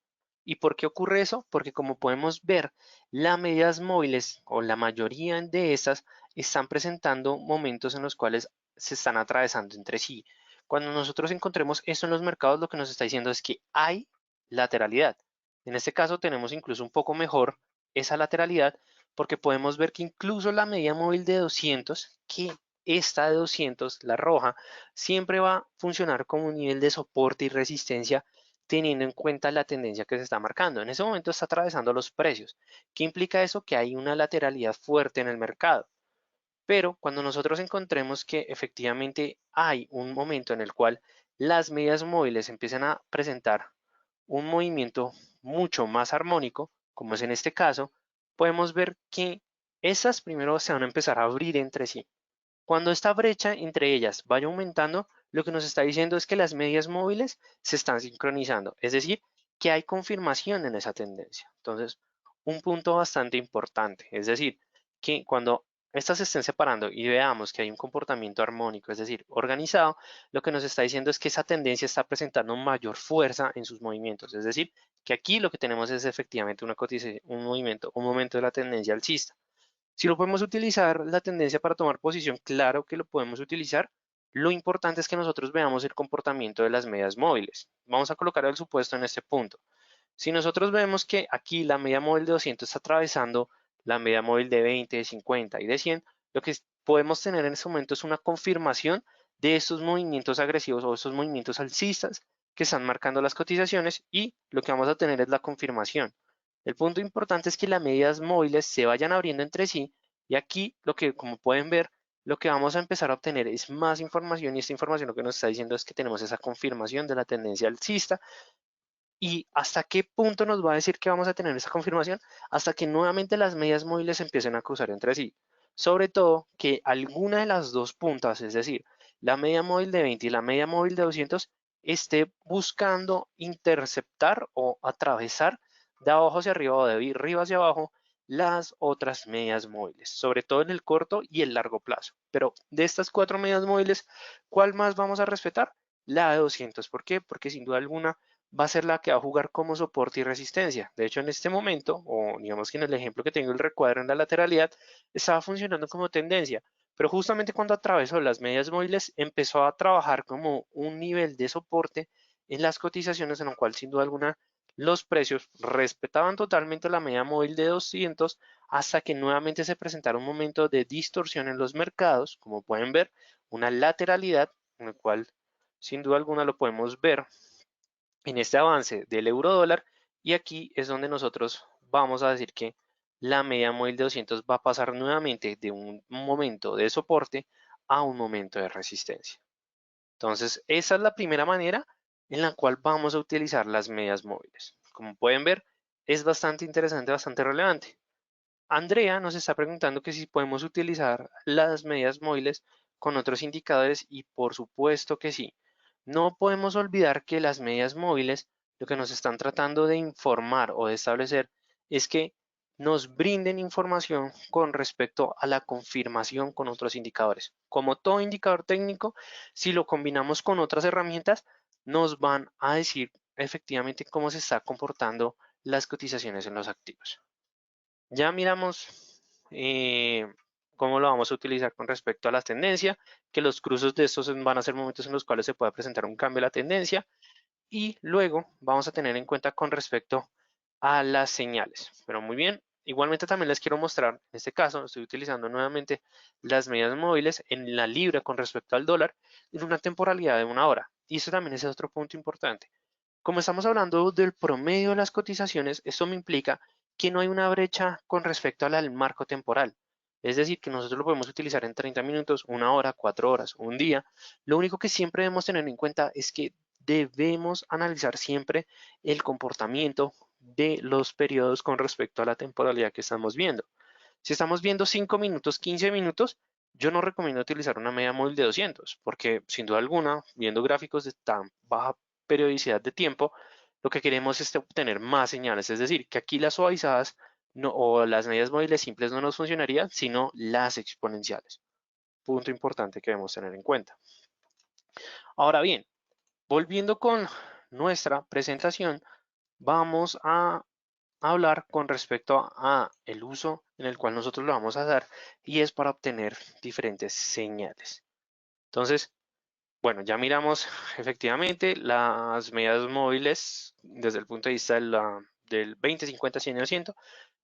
¿Y por qué ocurre eso? Porque como podemos ver, las medias móviles o la mayoría de estas están presentando momentos en los cuales se están atravesando entre sí. Cuando nosotros encontremos esto en los mercados, lo que nos está diciendo es que hay lateralidad. En este caso tenemos incluso un poco mejor esa lateralidad porque podemos ver que incluso la media móvil de 200, que esta de 200, la roja, siempre va a funcionar como un nivel de soporte y resistencia teniendo en cuenta la tendencia que se está marcando. En ese momento está atravesando los precios. ¿Qué implica eso? Que hay una lateralidad fuerte en el mercado. Pero cuando nosotros encontremos que efectivamente hay un momento en el cual las medias móviles empiezan a presentar un movimiento mucho más armónico, como es en este caso, podemos ver que esas primero se van a empezar a abrir entre sí. Cuando esta brecha entre ellas vaya aumentando, lo que nos está diciendo es que las medias móviles se están sincronizando, es decir, que hay confirmación en esa tendencia. Entonces, un punto bastante importante, es decir, que cuando estas se estén separando y veamos que hay un comportamiento armónico, es decir, organizado, lo que nos está diciendo es que esa tendencia está presentando mayor fuerza en sus movimientos, es decir, que aquí lo que tenemos es efectivamente una cotización, un momento de la tendencia alcista. Si lo podemos utilizar la tendencia para tomar posición, claro que lo podemos utilizar. Lo importante es que nosotros veamos el comportamiento de las medias móviles. Vamos a colocar el supuesto en este punto. Si nosotros vemos que aquí la media móvil de 200 está atravesando la media móvil de 20, de 50 y de 100, lo que podemos tener en este momento es una confirmación de estos movimientos agresivos o estos movimientos alcistas que están marcando las cotizaciones y lo que vamos a tener es la confirmación. El punto importante es que las medias móviles se vayan abriendo entre sí y aquí lo que, como pueden ver, lo que vamos a empezar a obtener es más información y esta información lo que nos está diciendo es que tenemos esa confirmación de la tendencia alcista y hasta qué punto nos va a decir que vamos a tener esa confirmación hasta que nuevamente las medias móviles empiecen a cruzar entre sí. Sobre todo que alguna de las dos puntas, es decir, la media móvil de 20 y la media móvil de 200, esté buscando interceptar o atravesar de abajo hacia arriba o de arriba hacia abajo las otras medias móviles, sobre todo en el corto y el largo plazo. Pero de estas cuatro medias móviles, ¿cuál más vamos a respetar? La de 200. ¿Por qué? Porque sin duda alguna va a ser la que va a jugar como soporte y resistencia. De hecho, en este momento, o digamos que en el ejemplo que tengo el recuadro en la lateralidad, estaba funcionando como tendencia, pero justamente cuando atravesó las medias móviles empezó a trabajar como un nivel de soporte en las cotizaciones en lo cual sin duda alguna los precios respetaban totalmente la media móvil de 200 hasta que nuevamente se presentara un momento de distorsión en los mercados, como pueden ver, una lateralidad en el cual sin duda alguna lo podemos ver en este avance del euro dólar y aquí es donde nosotros vamos a decir que la media móvil de 200 va a pasar nuevamente de un momento de soporte a un momento de resistencia. Entonces, esa es la primera manera en la cual vamos a utilizar las medias móviles. Como pueden ver, es bastante interesante, bastante relevante. Andrea nos está preguntando que si podemos utilizar las medias móviles con otros indicadores y por supuesto que sí. No podemos olvidar que las medias móviles lo que nos están tratando de informar o de establecer es que nos brinden información con respecto a la confirmación con otros indicadores. Como todo indicador técnico, si lo combinamos con otras herramientas, nos van a decir efectivamente cómo se está comportando las cotizaciones en los activos. Ya miramos cómo lo vamos a utilizar con respecto a la tendencia, que los cruces de estos van a ser momentos en los cuales se pueda presentar un cambio de la tendencia y luego vamos a tener en cuenta con respecto a las señales. Pero muy bien, igualmente también les quiero mostrar, en este caso estoy utilizando nuevamente las medidas móviles en la libra con respecto al dólar en una temporalidad de 1 hora. Y eso también es otro punto importante. Como estamos hablando del promedio de las cotizaciones, esto me implica que no hay una brecha con respecto al marco temporal. Es decir, que nosotros lo podemos utilizar en 30 minutos, 1 hora, 4 horas, un día. Lo único que siempre debemos tener en cuenta es que debemos analizar siempre el comportamiento de los periodos con respecto a la temporalidad que estamos viendo. Si estamos viendo 5 minutos, 15 minutos, yo no recomiendo utilizar una media móvil de 200, porque sin duda alguna, viendo gráficos de tan baja periodicidad de tiempo, lo que queremos es obtener más señales, es decir, que aquí las suavizadas o las medias móviles simples no nos funcionarían, sino las exponenciales. Punto importante que debemos tener en cuenta. Ahora bien, volviendo con nuestra presentación, vamos a hablar con respecto a el uso en el cual nosotros lo vamos a dar y es para obtener diferentes señales. Entonces, bueno, ya miramos efectivamente las medidas móviles desde el punto de vista del 20, 50, 100 y 200,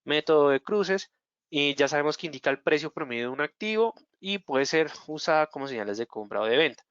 método de cruces y ya sabemos que indica el precio promedio de un activo y puede ser usada como señales de compra o de venta.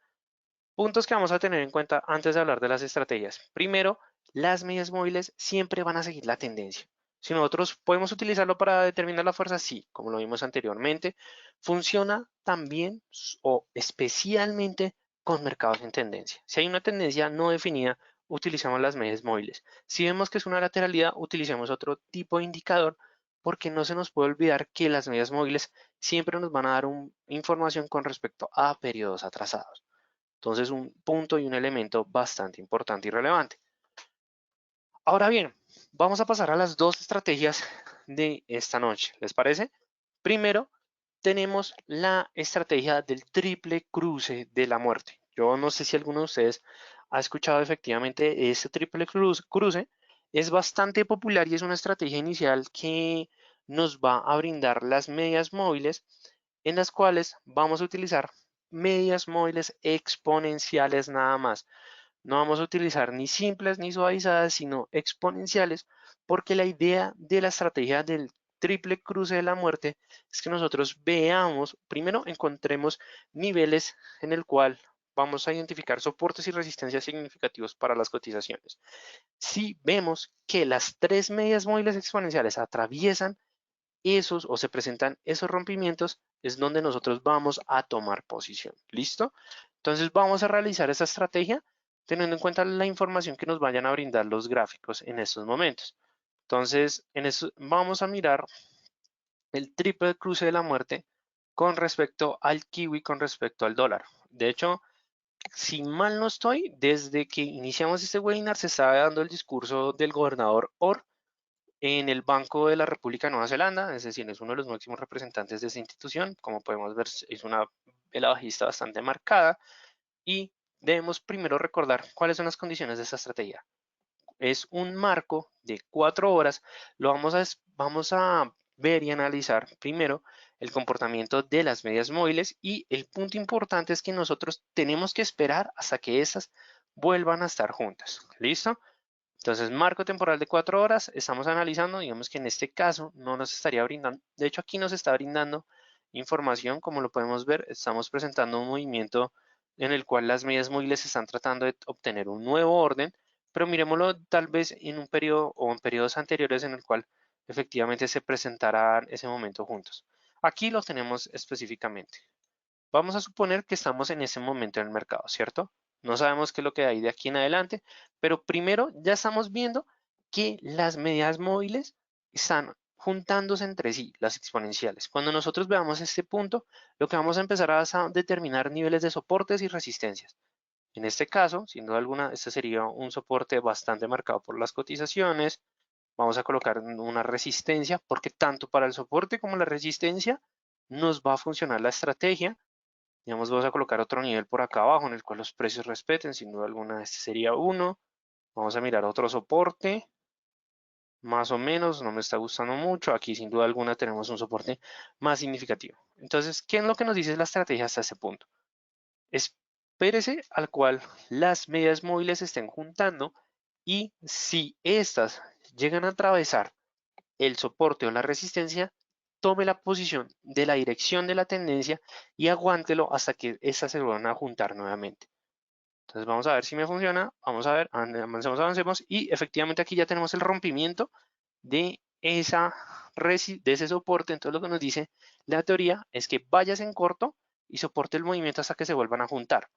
Puntos que vamos a tener en cuenta antes de hablar de las estrategias. Primero, las medias móviles siempre van a seguir la tendencia. Si nosotros podemos utilizarlo para determinar la fuerza, sí, como lo vimos anteriormente. Funciona también o especialmente con mercados en tendencia. Si hay una tendencia no definida, utilizamos las medias móviles. Si vemos que es una lateralidad, utilicemos otro tipo de indicador porque no se nos puede olvidar que las medias móviles siempre nos van a dar información con respecto a periodos atrasados. Entonces, un punto y un elemento bastante importante y relevante. Ahora bien, vamos a pasar a las dos estrategias de esta noche. ¿Les parece? Primero, tenemos la estrategia del triple cruce de la muerte. Yo no sé si alguno de ustedes ha escuchado efectivamente este triple cruce. Es bastante popular y es una estrategia inicial que nos va a brindar las medias móviles en las cuales vamos a utilizar medias móviles exponenciales nada más. No vamos a utilizar ni simples ni suavizadas, sino exponenciales, porque la idea de la estrategia del triple cruce de la muerte es que nosotros veamos, primero encontremos niveles en el cual vamos a identificar soportes y resistencias significativos para las cotizaciones. Si vemos que las tres medias móviles exponenciales atraviesan esos o se presentan esos rompimientos, es donde nosotros vamos a tomar posición. ¿Listo? Entonces vamos a realizar esa estrategia teniendo en cuenta la información que nos vayan a brindar los gráficos en estos momentos. Entonces, en eso vamos a mirar el triple cruce de la muerte con respecto al kiwi, con respecto al dólar. De hecho, si mal no estoy, desde que iniciamos este webinar se estaba dando el discurso del gobernador Orr en el Banco de la República de Nueva Zelanda, es decir, es uno de los máximos representantes de esa institución. Como podemos ver, es una vela bajista bastante marcada y debemos primero recordar cuáles son las condiciones de esta estrategia. Es un marco de 4 horas. Lo vamos a ver y analizar primero el comportamiento de las medias móviles y el punto importante es que nosotros tenemos que esperar hasta que estas vuelvan a estar juntas. ¿Listo? Entonces, marco temporal de 4 horas, estamos analizando, digamos que en este caso no nos estaría brindando, de hecho aquí nos está brindando información, como lo podemos ver, estamos presentando un movimiento en el cual las medias móviles están tratando de obtener un nuevo orden, pero miremoslo tal vez en un periodo o en periodos anteriores en el cual efectivamente se presentarán ese momento juntos. Aquí lo tenemos específicamente. Vamos a suponer que estamos en ese momento en el mercado, ¿cierto? No sabemos qué es lo que hay de aquí en adelante, pero primero ya estamos viendo que las medidas móviles están juntándose entre sí, las exponenciales. Cuando nosotros veamos este punto, lo que vamos a empezar a determinar niveles de soportes y resistencias. En este caso, sin duda alguna, este sería un soporte bastante marcado por las cotizaciones. Vamos a colocar una resistencia, porque tanto para el soporte como la resistencia nos va a funcionar la estrategia. Digamos, vamos a colocar otro nivel por acá abajo en el cual los precios respeten, sin duda alguna este sería uno. Vamos a mirar otro soporte, más o menos, no me está gustando mucho. Aquí sin duda alguna tenemos un soporte más significativo. Entonces, ¿qué es lo que nos dice la estrategia hasta este punto? Espérese al cual las medias móviles se estén juntando y si estas llegan a atravesar el soporte o la resistencia, tome la posición de la dirección de la tendencia y aguántelo hasta que estas se vuelvan a juntar nuevamente. Entonces vamos a ver si me funciona, vamos a ver, avancemos, avancemos y efectivamente aquí ya tenemos el rompimiento de de ese soporte. Entonces lo que nos dice la teoría es que vayas en corto y soporte el movimiento hasta que se vuelvan a juntar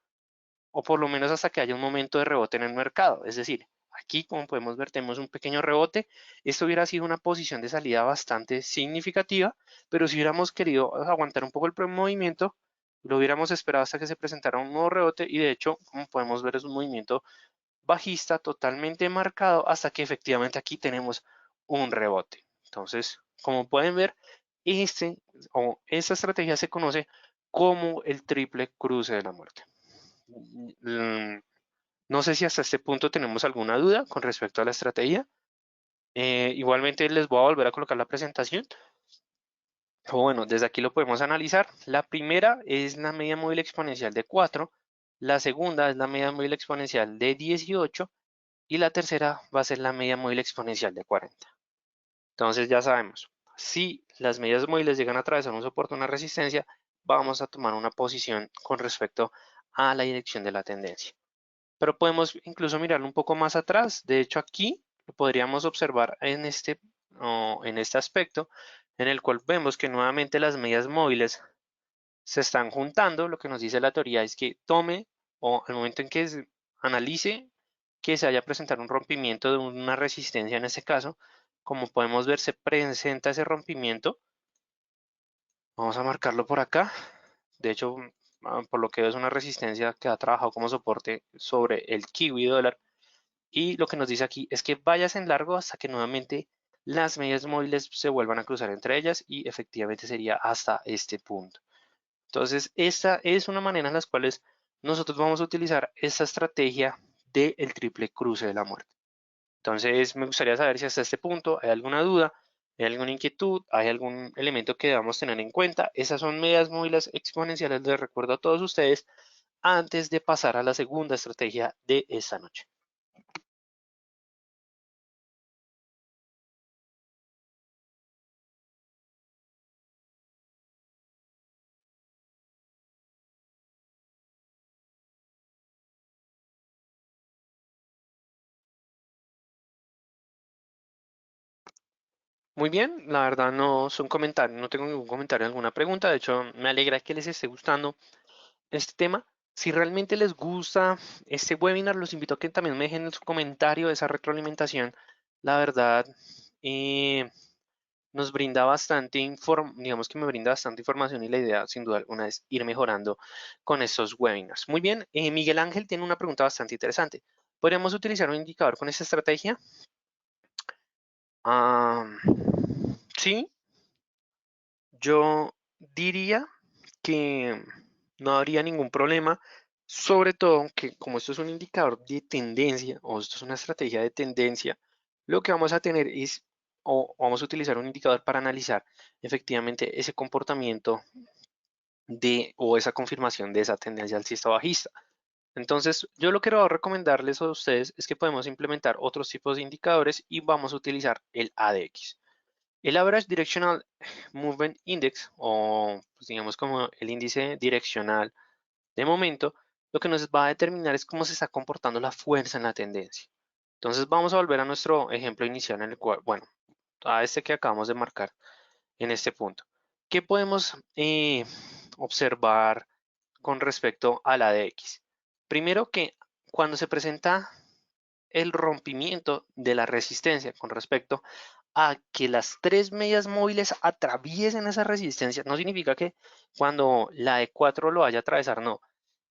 o por lo menos hasta que haya un momento de rebote en el mercado. Es decir, aquí como podemos ver tenemos un pequeño rebote. Esto hubiera sido una posición de salida bastante significativa, pero si hubiéramos querido aguantar un poco el movimiento, lo hubiéramos esperado hasta que se presentara un nuevo rebote y de hecho, como podemos ver, es un movimiento bajista totalmente marcado hasta que efectivamente aquí tenemos un rebote. Entonces, como pueden ver, esta estrategia se conoce como el triple cruce de la muerte. Mm, No sé si hasta este punto tenemos alguna duda con respecto a la estrategia. Igualmente les voy a volver a colocar la presentación. O bueno, desde aquí lo podemos analizar. La primera es la media móvil exponencial de 4. La segunda es la media móvil exponencial de 18. Y la tercera va a ser la media móvil exponencial de 40. Entonces ya sabemos, si las medias móviles llegan a atravesar un soporte o una resistencia, vamos a tomar una posición con respecto a la dirección de la tendencia. Pero podemos incluso mirarlo un poco más atrás. De hecho, aquí lo podríamos observar en este aspecto, en el cual vemos que nuevamente las medias móviles se están juntando. Lo que nos dice la teoría es que tome o al momento en que analice que se haya presentado un rompimiento de una resistencia en este caso, como podemos ver, se presenta ese rompimiento. Vamos a marcarlo por acá. De hecho, por lo que veo es una resistencia que ha trabajado como soporte sobre el kiwi dólar. Y lo que nos dice aquí es que vayas en largo hasta que nuevamente las medias móviles se vuelvan a cruzar entre ellas y efectivamente sería hasta este punto. Entonces, esta es una manera en la cual nosotros vamos a utilizar esta estrategia del triple cruce de la muerte. Entonces, me gustaría saber si hasta este punto hay alguna duda, hay alguna inquietud, hay algún elemento que debamos tener en cuenta. Esas son medias móviles exponenciales, les recuerdo a todos ustedes, antes de pasar a la segunda estrategia de esta noche. Muy bien, la verdad no son comentarios, no tengo ningún comentario, alguna pregunta. De hecho, me alegra que les esté gustando este tema. Si realmente les gusta este webinar, los invito a que también me dejen en su comentario esa retroalimentación. La verdad, eh, nos brinda bastante digamos que me brinda bastante información y la idea, sin duda alguna, es ir mejorando con estos webinars. Muy bien, Miguel Ángel tiene una pregunta bastante interesante. ¿Podríamos utilizar un indicador con esta estrategia? Ah, sí, yo diría que no habría ningún problema, sobre todo que como esto es un indicador de tendencia o esto es una estrategia de tendencia, lo que vamos a tener es, o vamos a utilizar un indicador para analizar efectivamente ese comportamiento o esa confirmación de esa tendencia alcista o bajista. Entonces, yo lo que quiero recomendarles a ustedes es que podemos implementar otros tipos de indicadores y vamos a utilizar el ADX. El Average Directional Movement Index, o pues digamos como el índice direccional de momento, lo que nos va a determinar es cómo se está comportando la fuerza en la tendencia. Entonces vamos a volver a nuestro ejemplo inicial en el cual, bueno, a este que acabamos de marcar en este punto. ¿Qué podemos observar con respecto a la DX? Primero que cuando se presenta el rompimiento de la resistencia con respecto a que las tres medias móviles atraviesen esa resistencia, no significa que cuando la E4 lo vaya a atravesar, no,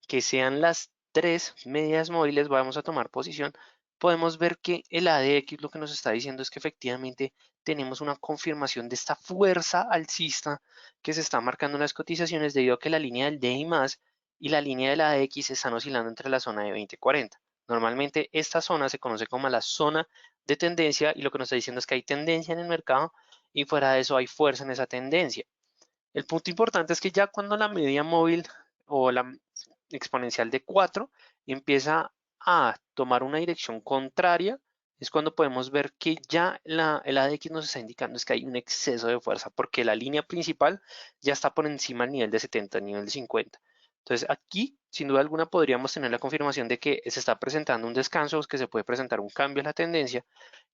que sean las tres medias móviles, vamos a tomar posición, podemos ver que el ADX lo que nos está diciendo es que efectivamente tenemos una confirmación de esta fuerza alcista que se está marcando en las cotizaciones debido a que la línea del DI más y la línea del ADX están oscilando entre la zona de 20-40. Normalmente esta zona se conoce como la zona de tendencia y lo que nos está diciendo es que hay tendencia en el mercado y fuera de eso hay fuerza en esa tendencia. El punto importante es que ya cuando la media móvil o la exponencial de 4 empieza a tomar una dirección contraria, es cuando podemos ver que ya el ADX nos está indicando es que hay un exceso de fuerza, porque la línea principal ya está por encima del nivel de 70, nivel de 50. Entonces aquí, sin duda alguna, podríamos tener la confirmación de que se está presentando un descanso, que se puede presentar un cambio en la tendencia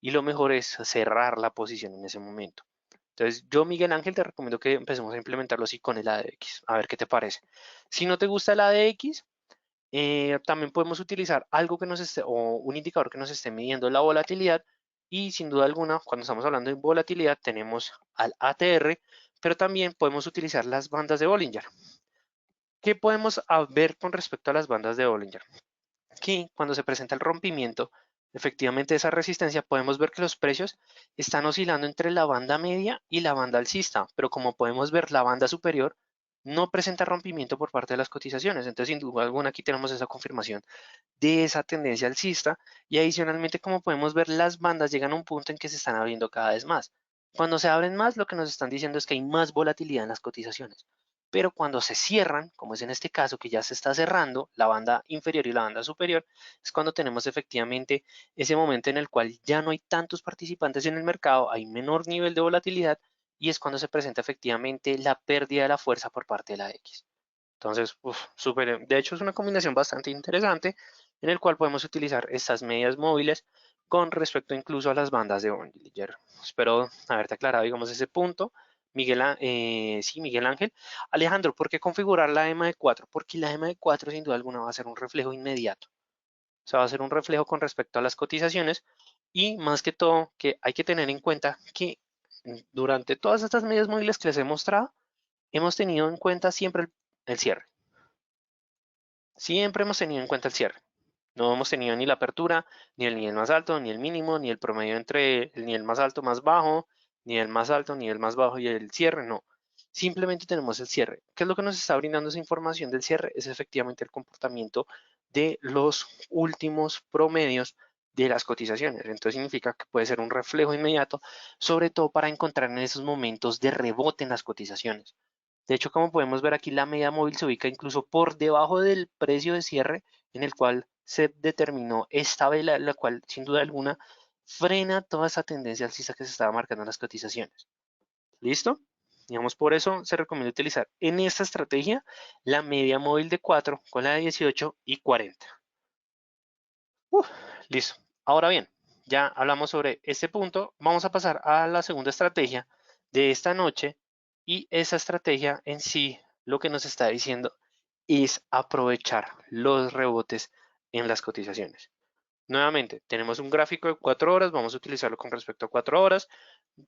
y lo mejor es cerrar la posición en ese momento. Entonces, yo, Miguel Ángel, te recomiendo que empecemos a implementarlo así con el ADX. A ver qué te parece. Si no te gusta el ADX, también podemos utilizar algo que nos esté, o un indicador que nos esté midiendo la volatilidad. Y sin duda alguna, cuando estamos hablando de volatilidad, tenemos al ATR, pero también podemos utilizar las bandas de Bollinger. ¿Qué podemos ver con respecto a las bandas de Bollinger? Que cuando se presenta el rompimiento, efectivamente esa resistencia, podemos ver que los precios están oscilando entre la banda media y la banda alcista, pero como podemos ver, la banda superior no presenta rompimiento por parte de las cotizaciones. Entonces, sin duda alguna, aquí tenemos esa confirmación de esa tendencia alcista y adicionalmente, como podemos ver, las bandas llegan a un punto en que se están abriendo cada vez más. Cuando se abren más, lo que nos están diciendo es que hay más volatilidad en las cotizaciones. Pero cuando se cierran, como es en este caso que ya se está cerrando la banda inferior y la banda superior, es cuando tenemos efectivamente ese momento en el cual ya no hay tantos participantes en el mercado, hay menor nivel de volatilidad y es cuando se presenta efectivamente la pérdida de la fuerza por parte de la X. Entonces, súper, de hecho es una combinación bastante interesante en el cual podemos utilizar estas medias móviles con respecto incluso a las bandas de Bollinger. Espero haberte aclarado, digamos, ese punto. Sí, Miguel Ángel. Alejandro, ¿por qué configurar la EMA de 4? Porque la EMA de 4 sin duda alguna va a ser un reflejo inmediato. O sea, va a ser un reflejo con respecto a las cotizaciones y más que todo que hay que tener en cuenta que durante todas estas medias móviles que les he mostrado, hemos tenido en cuenta siempre el cierre. Siempre hemos tenido en cuenta el cierre. No hemos tenido ni la apertura, ni el nivel más alto, ni el mínimo, ni el promedio entre el nivel más alto, más bajo, ni el más alto, ni el más bajo y el cierre, no. Simplemente tenemos el cierre. ¿Qué es lo que nos está brindando esa información del cierre? Es efectivamente el comportamiento de los últimos promedios de las cotizaciones. Entonces significa que puede ser un reflejo inmediato, sobre todo para encontrar en esos momentos de rebote en las cotizaciones. De hecho, como podemos ver aquí, la media móvil se ubica incluso por debajo del precio de cierre en el cual se determinó esta vela, la cual sin duda alguna frena toda esa tendencia alcista que se estaba marcando en las cotizaciones. ¿Listo? Digamos, por eso se recomienda utilizar en esta estrategia la media móvil de 4 con la de 18 y 40. Uf, listo. Ahora bien, ya hablamos sobre este punto. Vamos a pasar a la segunda estrategia de esta noche y esa estrategia en sí lo que nos está diciendo es aprovechar los rebotes en las cotizaciones. Nuevamente, tenemos un gráfico de 4 horas, vamos a utilizarlo con respecto a 4 horas,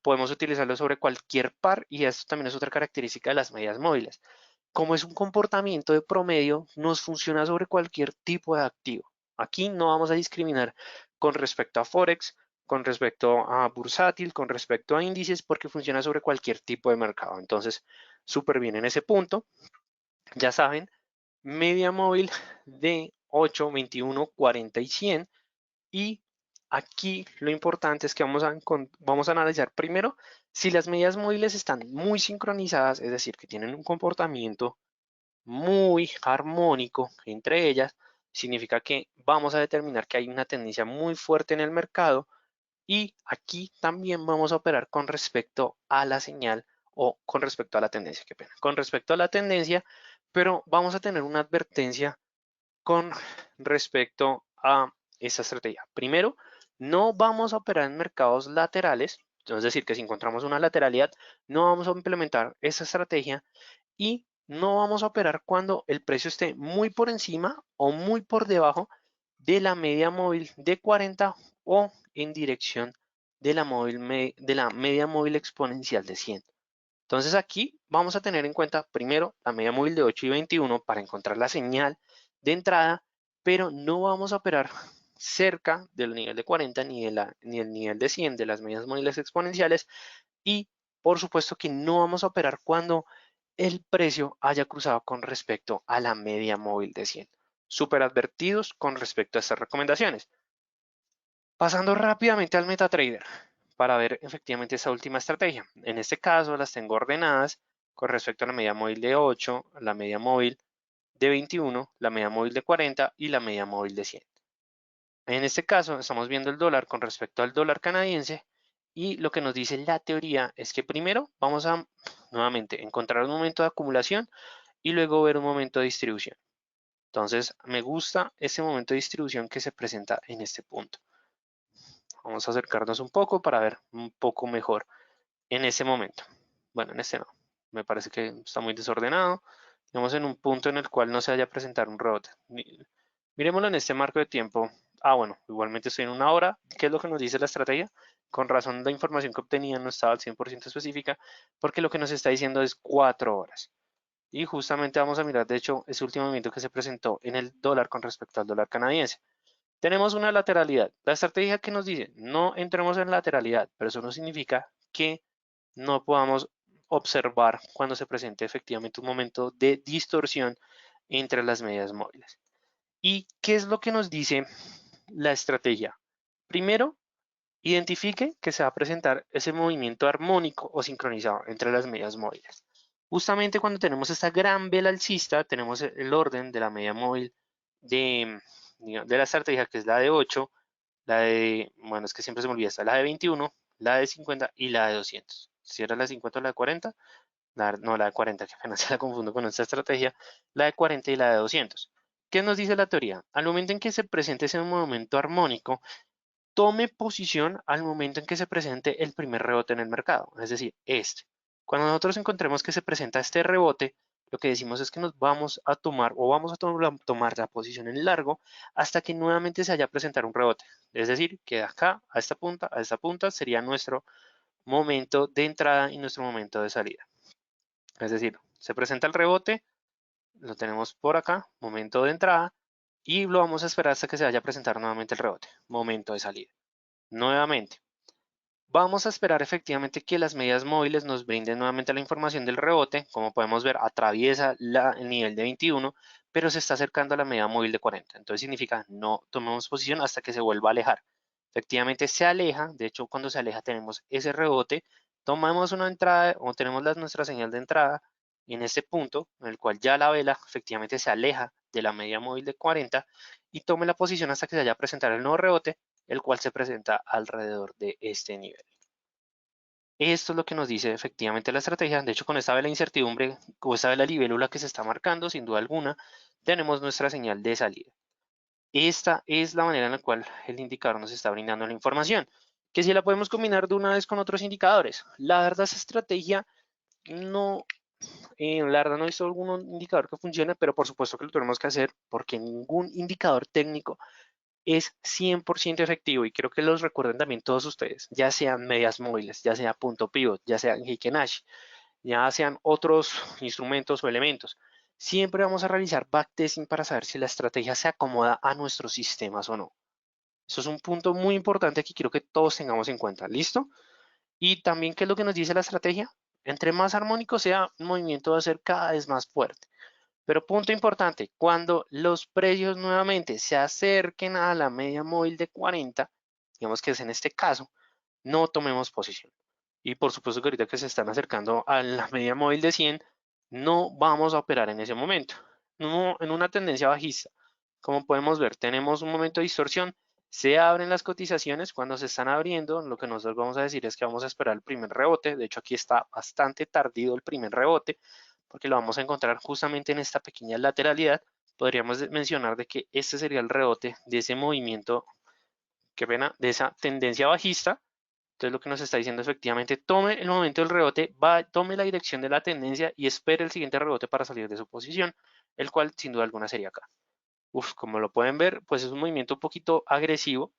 podemos utilizarlo sobre cualquier par y esto también es otra característica de las medias móviles. Como es un comportamiento de promedio, nos funciona sobre cualquier tipo de activo. Aquí no vamos a discriminar con respecto a Forex, con respecto a bursátil, con respecto a índices, porque funciona sobre cualquier tipo de mercado. Entonces, súper bien en ese punto. Ya saben, media móvil de 8, 21, 40 y 100. Y aquí lo importante es que vamos a analizar primero si las medidas móviles están muy sincronizadas, es decir, que tienen un comportamiento muy armónico entre ellas, significa que vamos a determinar que hay una tendencia muy fuerte en el mercado y aquí también vamos a operar con respecto a la señal o con respecto a la tendencia, qué pena, con respecto a la tendencia, pero vamos a tener una advertencia con respecto a esta estrategia. Primero, no vamos a operar en mercados laterales, Es decir, que si encontramos una lateralidad, no vamos a implementar esa estrategia y no vamos a operar cuando el precio esté muy por encima o muy por debajo de la media móvil de 40 o en dirección de la media móvil exponencial de 100. Entonces aquí vamos a tener en cuenta primero la media móvil de 8 y 21 para encontrar la señal de entrada, pero no vamos a operar cerca del nivel de 40 ni el nivel de 100 de las medias móviles exponenciales, y por supuesto que no vamos a operar cuando el precio haya cruzado con respecto a la media móvil de 100. Súper advertidos con respecto a estas recomendaciones. Pasando rápidamente al MetaTrader para ver efectivamente esa última estrategia. En este caso las tengo ordenadas con respecto a la media móvil de 8, la media móvil de 21, la media móvil de 40 y la media móvil de 100. En este caso estamos viendo el dólar con respecto al dólar canadiense, y lo que nos dice la teoría es que primero vamos a nuevamente encontrar un momento de acumulación y luego ver un momento de distribución. Entonces me gusta ese momento de distribución que se presenta en este punto. Vamos a acercarnos un poco para ver un poco mejor en ese momento. Bueno, en este no. Me parece que está muy desordenado. Estamos en un punto en el cual no se vaya a presentar un rebote. Miremoslo en este marco de tiempo. Bueno, igualmente estoy en una hora. ¿Qué es lo que nos dice la estrategia? Con razón, la información que obtenía no estaba al 100% específica, porque lo que nos está diciendo es 4 horas. Y justamente vamos a mirar, de hecho, ese último movimiento que se presentó en el dólar con respecto al dólar canadiense. Tenemos una lateralidad. La estrategia que nos dice, no entremos en lateralidad, pero eso no significa que no podamos observar cuando se presente efectivamente un momento de distorsión entre las medias móviles. ¿Y qué es lo que nos dice la estrategia? Primero, identifique que se va a presentar ese movimiento armónico o sincronizado entre las medias móviles. Justamente cuando tenemos esta gran vela alcista, tenemos el orden de la media móvil de, de la estrategia, que es la de 8, la de, bueno, es que siempre se me olvida, está la de 21, la de 50 y la de 200. Si era la de 50 o la de 40, no, la de 40, que apenas se la confundo con esta estrategia, la de 40 y la de 200. ¿Qué nos dice la teoría? Al momento en que se presente ese movimiento armónico, tome posición al momento en que se presente el primer rebote en el mercado, es decir, este. Cuando nosotros encontremos que se presenta este rebote, lo que decimos es que nos vamos a tomar o vamos a tomar la posición en largo hasta que nuevamente se haya a presentar un rebote. Es decir, que de acá a esta punta sería nuestro momento de entrada y nuestro momento de salida. Es decir, se presenta el rebote, lo tenemos por acá, momento de entrada, y lo vamos a esperar hasta que se vaya a presentar nuevamente el rebote, momento de salida. Nuevamente, vamos a esperar efectivamente que las medias móviles nos brinden nuevamente la información del rebote. Como podemos ver, atraviesa el nivel de 21, pero se está acercando a la media móvil de 40. Entonces significa no tomemos posición hasta que se vuelva a alejar. Efectivamente se aleja, de hecho cuando se aleja tenemos ese rebote, tomamos una entrada o tenemos nuestra señal de entrada en este punto en el cual ya la vela efectivamente se aleja de la media móvil de 40 y tome la posición hasta que se vaya a presentar el nuevo rebote, el cual se presenta alrededor de este nivel. Esto es lo que nos dice efectivamente la estrategia. De hecho, con esta vela incertidumbre o esta vela libélula que se está marcando, sin duda alguna, tenemos nuestra señal de salida. Esta es la manera en la cual el indicador nos está brindando la información, que si la podemos combinar de una vez con otros indicadores. La verdad, esa estrategia no, la verdad no he visto algún indicador que funcione, pero por supuesto que lo tenemos que hacer porque ningún indicador técnico es 100% efectivo, y creo que los recuerden también todos ustedes, ya sean medias móviles, ya sea punto pivot, ya sean Heiken Ashi, ya sean otros instrumentos o elementos. Siempre vamos a realizar backtesting para saber si la estrategia se acomoda a nuestros sistemas o no. Eso es un punto muy importante que quiero que todos tengamos en cuenta. ¿Listo? Y también, ¿qué es lo que nos dice la estrategia? Entre más armónico sea, el movimiento va a ser cada vez más fuerte. Pero punto importante, cuando los precios nuevamente se acerquen a la media móvil de 40, digamos que es en este caso, no tomemos posición. Y por supuesto que ahorita que se están acercando a la media móvil de 100, no vamos a operar en ese momento. No, en una tendencia bajista, como podemos ver, tenemos un momento de distorsión. Se abren las cotizaciones. Cuando se están abriendo, lo que nosotros vamos a decir es que vamos a esperar el primer rebote. De hecho, aquí está bastante tardío el primer rebote, porque lo vamos a encontrar justamente en esta pequeña lateralidad. Podríamos mencionar de que este sería el rebote de ese movimiento, qué pena, de esa tendencia bajista, Entonces lo que nos está diciendo efectivamente, tome el momento del rebote, tome la dirección de la tendencia y espere el siguiente rebote para salir de su posición, el cual sin duda alguna sería acá. Uf, como lo pueden ver, pues es un movimiento un poquito agresivo,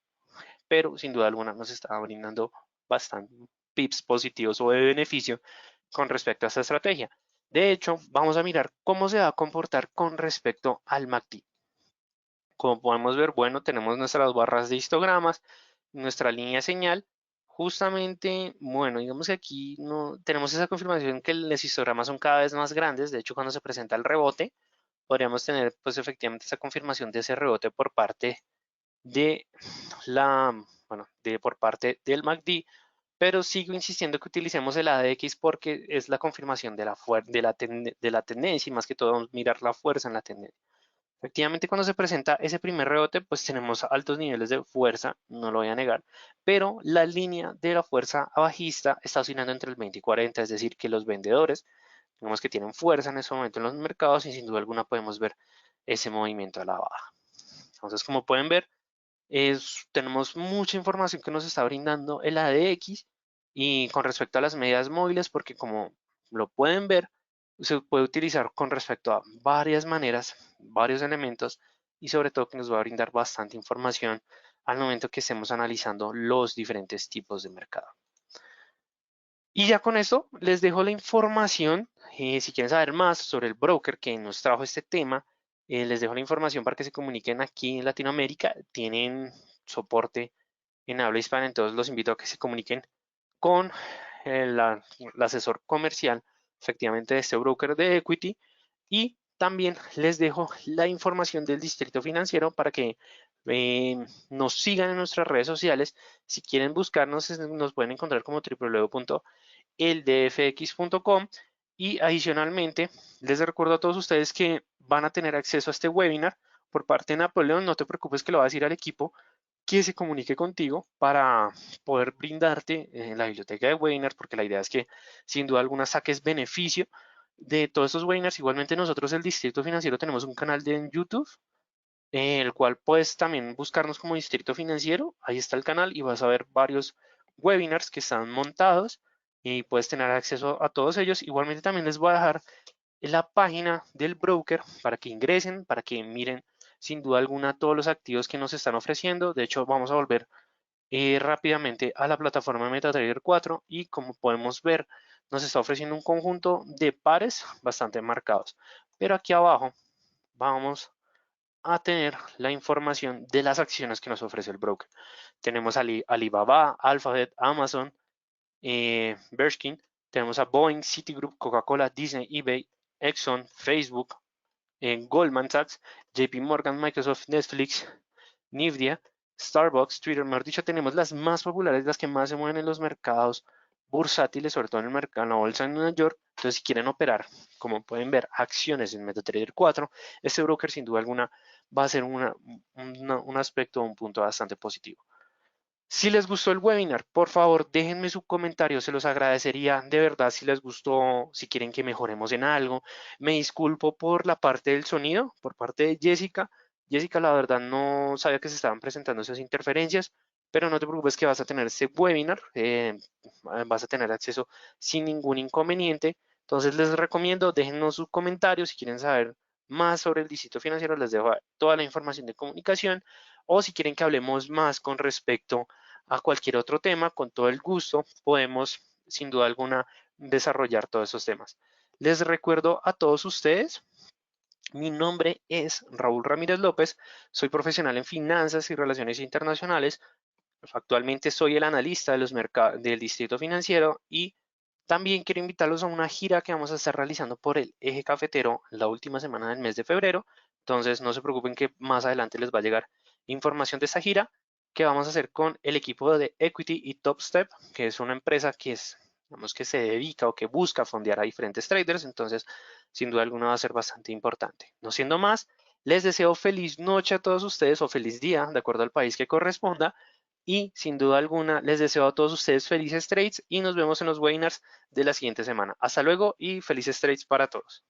pero sin duda alguna nos está brindando bastante pips positivos o de beneficio con respecto a esta estrategia. De hecho, vamos a mirar cómo se va a comportar con respecto al MACD. Como podemos ver, bueno, tenemos nuestras barras de histogramas, nuestra línea de señal. Justamente, bueno, digamos que aquí no tenemos esa confirmación que los histogramas son cada vez más grandes. De hecho, cuando se presenta el rebote, podríamos tener pues efectivamente esa confirmación de ese rebote por parte de por parte del MACD, pero sigo insistiendo que utilicemos el ADX porque es la confirmación de la tendencia y más que todo mirar la fuerza en la tendencia. Efectivamente, cuando se presenta ese primer rebote, pues tenemos altos niveles de fuerza, no lo voy a negar, pero la línea de la fuerza bajista está oscilando entre el 20 y 40, es decir, que los vendedores, digamos que tienen fuerza en ese momento en los mercados y sin duda alguna podemos ver ese movimiento a la baja. Entonces, como pueden ver, tenemos mucha información que nos está brindando el ADX y con respecto a las medidas móviles, porque como lo pueden ver, se puede utilizar con respecto a varias maneras, varios elementos y sobre todo que nos va a brindar bastante información al momento que estemos analizando los diferentes tipos de mercado. Y ya con esto les dejo la información. Si quieren saber más sobre el broker que nos trajo este tema, les dejo la información para que se comuniquen aquí en Latinoamérica. Tienen soporte en habla hispana, entonces los invito a que se comuniquen con el asesor comercial, efectivamente, de este broker de equity. Y también les dejo la información del distrito financiero para que nos sigan en nuestras redes sociales. Si quieren buscarnos, nos pueden encontrar como www.eldfx.com. Y adicionalmente, les recuerdo a todos ustedes que van a tener acceso a este webinar por parte de Napoleón. No te preocupes que lo va a decir al equipo que se comunique contigo para poder brindarte la biblioteca de webinars, porque la idea es que sin duda alguna saques beneficio de todos estos webinars. Igualmente nosotros, el Distrito Financiero, tenemos un canal en YouTube, el cual puedes también buscarnos como Distrito Financiero. Ahí está el canal y vas a ver varios webinars que están montados y puedes tener acceso a todos ellos. Igualmente también les voy a dejar la página del broker para que ingresen, para que miren sin duda alguna todos los activos que nos están ofreciendo. De hecho, vamos a volver rápidamente a la plataforma MetaTrader 4 y como podemos ver, nos está ofreciendo un conjunto de pares bastante marcados. Pero aquí abajo vamos a tener la información de las acciones que nos ofrece el broker. Tenemos Alibaba, Alphabet, Amazon, Berskin, tenemos a Boeing, Citigroup, Coca-Cola, Disney, eBay, Exxon, Facebook, Goldman Sachs, JP Morgan, Microsoft, Netflix, Nvidia, Starbucks, Twitter. Mejor dicho, tenemos las más populares, las que más se mueven en los mercados bursátiles, sobre todo en el mercado, en la bolsa de Nueva York. Entonces, si quieren operar, como pueden ver, acciones en MetaTrader 4, este broker sin duda alguna va a ser un aspecto, un punto bastante positivo. Si les gustó el webinar, por favor, déjenme su comentario, se los agradecería de verdad si les gustó, si quieren que mejoremos en algo. Me disculpo por la parte del sonido, por parte de Jessica. Jessica, la verdad no sabía que se estaban presentando esas interferencias, pero no te preocupes que vas a tener este webinar, vas a tener acceso sin ningún inconveniente. Entonces les recomiendo, déjennos sus comentarios si quieren saber más sobre el distrito financiero, les dejo toda la información de comunicación o si quieren que hablemos más con respecto a cualquier otro tema, con todo el gusto podemos sin duda alguna desarrollar todos esos temas. Les recuerdo a todos ustedes, mi nombre es Raúl Ramírez López, soy profesional en finanzas y relaciones internacionales. Actualmente soy el analista de los del distrito financiero y también quiero invitarlos a una gira que vamos a estar realizando por el eje cafetero la última semana del mes de febrero. Entonces no se preocupen que más adelante les va a llegar información de esta gira que vamos a hacer con el equipo de Equity y Top Step, que es una empresa que digamos que se dedica o que busca fondear a diferentes traders. Entonces, sin duda alguna va a ser bastante importante. No siendo más, les deseo feliz noche a todos ustedes o feliz día, de acuerdo al país que corresponda. Y sin duda alguna, les deseo a todos ustedes felices trades y nos vemos en los webinars de la siguiente semana. Hasta luego y felices trades para todos.